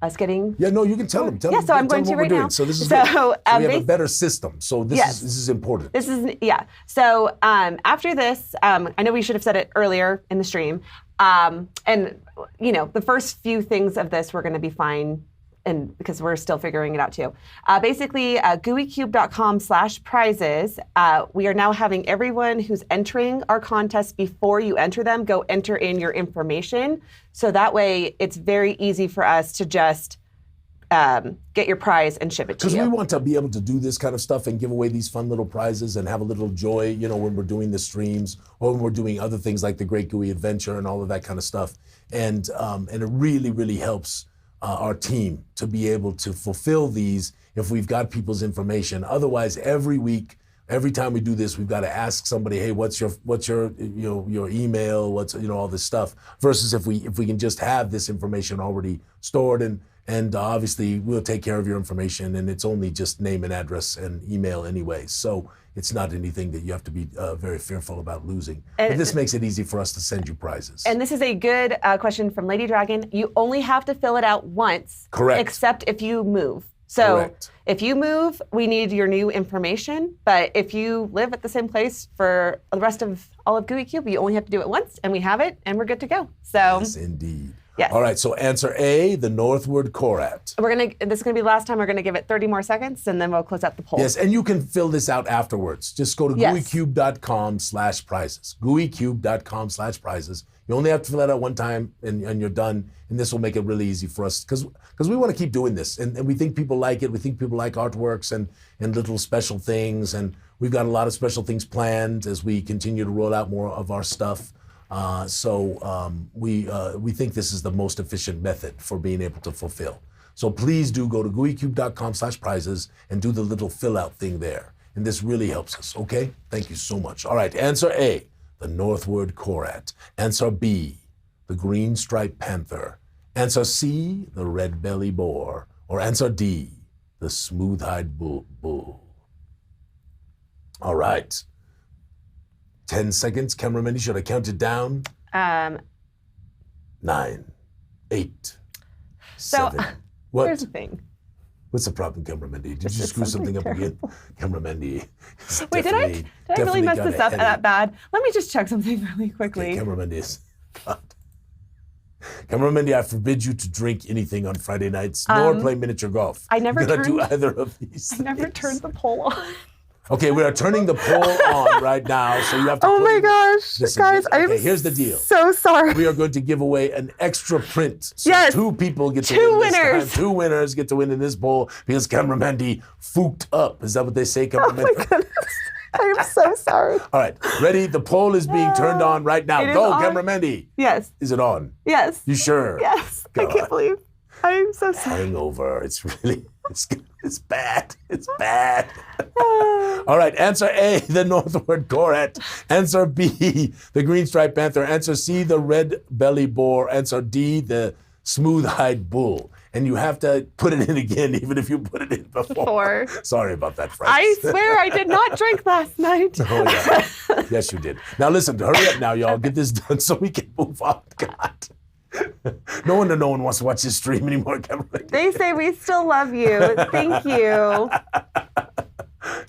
us getting... Yeah, no, you can tell them. Tell them, so I'm tell going them to what right we're doing. now. So this is So, good. So we have a better system. So this is important. This is, yeah. So after this, I know we should have said it earlier in the stream. And, you know, the first few things of this we're going to be fine, and because we're still figuring it out too. Basically, gooeycube.com/prizes. We are now having everyone who's entering our contest before you enter them go enter in your information. So that way it's very easy for us to just get your prize and ship it to you. Because we want to be able to do this kind of stuff and give away these fun little prizes and have a little joy, you know, when we're doing the streams or when we're doing other things like the Great Gooey Adventure and all of that kind of stuff. And it really, really helps our team to be able to fulfill these if we've got people's information. Otherwise, every week every time we do this, we've got to ask somebody, hey, what's your your email, what's all this stuff. Versus if we can just have this information already stored, and obviously we'll take care of your information, and it's only just name and address and email anyway. So it's not anything that you have to be very fearful about losing. But this makes it easy for us to send you prizes. And this is a good question from Lady Dragon. You only have to fill it out once. Correct. Except if you move. So Correct. If you move, we need your new information. But if you live at the same place for the rest of all of Gooey Cube, you only have to do it once, and we have it, and we're good to go. So yes, indeed. Yes. All right, so answer A, the northward Korat. This is gonna be the last time. We're gonna give it 30 more seconds, and then we'll close out the poll. Yes, and you can fill this out afterwards. Just go to gooeycube.com/prizes. gooeycube.com/prizes. You only have to fill that out one time, and you're done. And this will make it really easy for us, because we want to keep doing this, and we think people like it. We think people like artworks and little special things, and we've got a lot of special things planned as we continue to roll out more of our stuff. We think this is the most efficient method for being able to fulfill. So please do go to gooeycube.com/prizes and do the little fill out thing there. And this really helps us, okay? Thank you so much. All right, answer A, the northward Korat. Answer B, the green striped panther. Answer C, the red belly boar. Or answer D, the smooth-eyed bull. All right. 10 seconds, cameraman. Should I count it down? 9, 8, 7. What? Here's the thing. What's the problem, cameraman? Did you screw something up again? Cameraman. Wait, did I really mess this up that bad? Let me just check something really quickly. Okay, cameraman is. Cameraman, I forbid you to drink anything on Friday nights, nor play miniature golf. I never You're gonna do either of these. I never turned the poll on. Okay, we are turning the poll on right now, so you have to. Oh my gosh, guys! Here's the deal. So sorry. We are going to give away an extra print. So yes. 2 people get to win this time. 2 winners get to win in this bowl because Cameraman D fooked up. Is that what they say, Cameraman? Oh my goodness. I am so sorry. All right, ready? The poll is being turned on right now. Go, Cameraman D. Yes. Is it on? Yes. You sure? Yes. God. I can't believe. I am so sorry. Hangover. It's really. It's bad. It's bad. All right, answer A, the northward Korat. Answer B, the green striped panther. Answer C, the red belly boar. Answer D, the smooth-eyed bull. And you have to put it in again, even if you put it in before. Sorry about that, friends. I swear I did not drink last night. Oh, yeah. Yes, you did. Now listen, hurry up now, y'all. Get this done so we can move on. God. No wonder no one wants to watch this stream anymore, Cameron. They say we still love you. Thank you.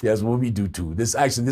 Yes, well, we do too. This kind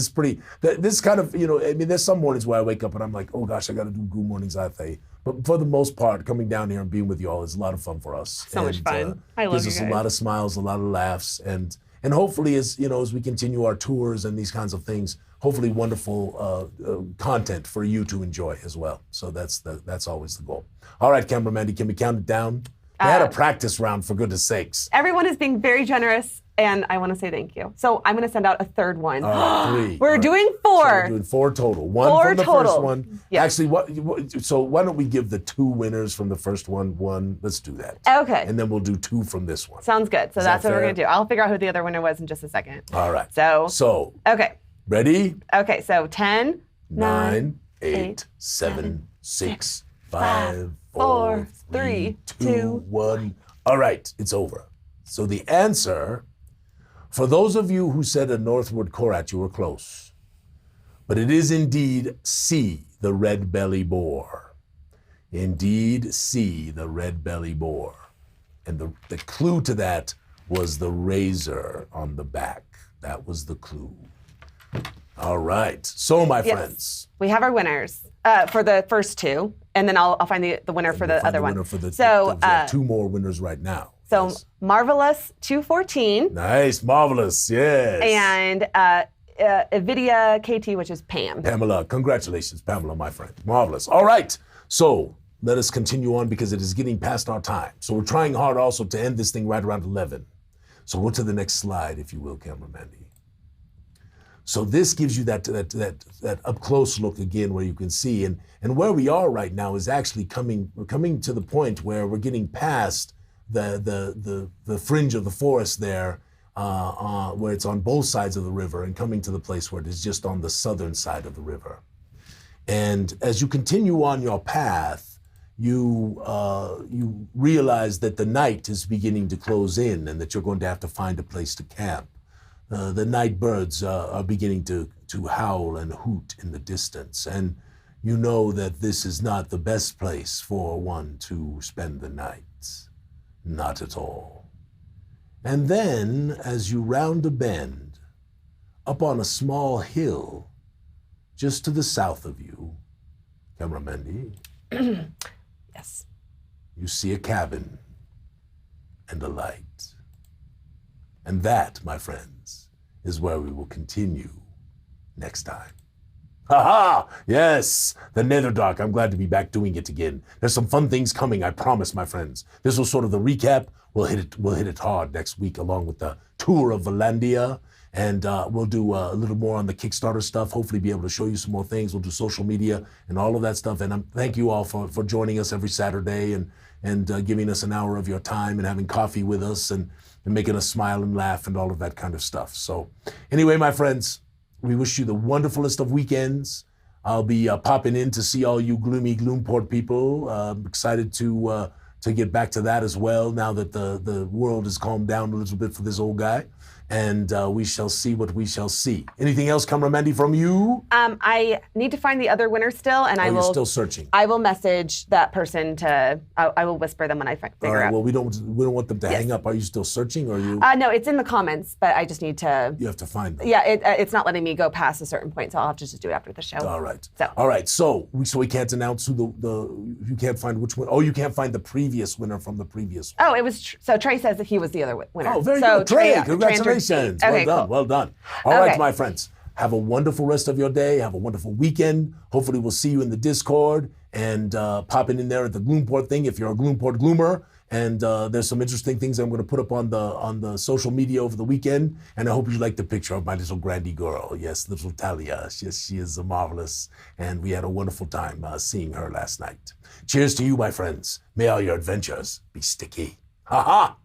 of, I mean, there's some mornings where I wake up and I'm like, oh gosh, I got to do Goo Morning Zyathé. But for the most part, coming down here and being with y'all is a lot of fun for us. So much fun. I love you guys. Gives us a lot of smiles, a lot of laughs, and hopefully as we continue our tours and these kinds of things, hopefully wonderful content for you to enjoy as well. So that's always the goal. All right, cameraman, can we count it down? We had a practice round, for goodness sakes. Everyone is being very generous, and I want to say thank you. So I'm going to send out a third one. 3. We're doing 4. So we're doing 4 total. 1 from the first one. Yes. Actually, so why don't we give the 2 winners from the first one? Let's do that. Okay. And then we'll do 2 from this one. Sounds good. So that's what we're going to do. I'll figure out who the other winner was in just a second. All right. So. Okay. Ready? Okay, so 10, 9, 8, 7, 6, 5, 4, 3, 2, 1. All right, it's over. So the answer, for those of you who said a northward Korat, you were close. But it is indeed C, the red belly boar. Indeed C, the red belly boar. And the clue to that was the razor on the back. That was the clue. All right. So, my friends. We have our winners for the first 2, and then I'll find the winner for the other one. So, 2 more winners right now. So, yes. Marvelous 214. Nice, Marvelous, yes. And Nvidia KT, which is Pam. Pamela, congratulations, Pamela, my friend. Marvelous. All right. So, let us continue on because it is getting past our time. So, we're trying hard also to end this thing right around 11. So, go to the next slide, if you will, cameraman. So this gives you that up close look again, where you can see, and where we are right now is actually we're coming to the point where we're getting past the fringe of the forest there, where it's on both sides of the river and coming to the place where it is just on the southern side of the river. And as you continue on your path, you realize that the night is beginning to close in and that you're going to have to find a place to camp. The night birds are beginning to howl and hoot in the distance, and you know that this is not the best place for one to spend the night. Not at all. And then, as you round a bend, up on a small hill, just to the south of you, Cameramendi, Yes. you see a cabin and a light. And that, my friends, is where we will continue next time. Ha-ha! Yes, the Netherdark. I'm glad to be back doing it again. There's some fun things coming, I promise, my friends. This was sort of the recap. We'll hit it hard next week, along with the tour of Valandia, and we'll do a little more on the Kickstarter stuff. Hopefully, be able to show you some more things. We'll do social media and all of that stuff. And thank you all for joining us every Saturday and giving us an hour of your time and having coffee with us and making us smile and laugh and all of that kind of stuff. So, anyway, my friends. We wish you the wonderfulest of weekends. I'll be popping in to see all you gloomy Gloomport people. I'm excited to get back to that as well now that the world has calmed down a little bit for this old guy. And we shall see what we shall see. Anything else, Mandy, from you? I need to find the other winner still, and I will. You're still searching. I will message that person to. I will whisper them when I figure out. Well, we don't want them to hang up. Are you still searching, or are you? No, it's in the comments, but I just need to. You have to find them. Yeah, it's not letting me go past a certain point, so I'll have to just do it after the show. All right. All right. So we can't announce who you can't find which one. Oh, you can't find the previous winner from the previous one. Oh, it was. So Trey says that he was the other winner. Oh, very good. Trey, congratulations. Okay, well done, cool. well done. All right, my friends. Have a wonderful rest of your day. Have a wonderful weekend. Hopefully we'll see you in the Discord and popping in there at the Gloomport thing if you're a Gloomport Gloomer. And there's some interesting things I'm going to put up on the social media over the weekend. And I hope you like the picture of my little grandy girl. Yes, little Talia. Yes, she is marvelous. And we had a wonderful time seeing her last night. Cheers to you, my friends. May all your adventures be sticky. Ha ha!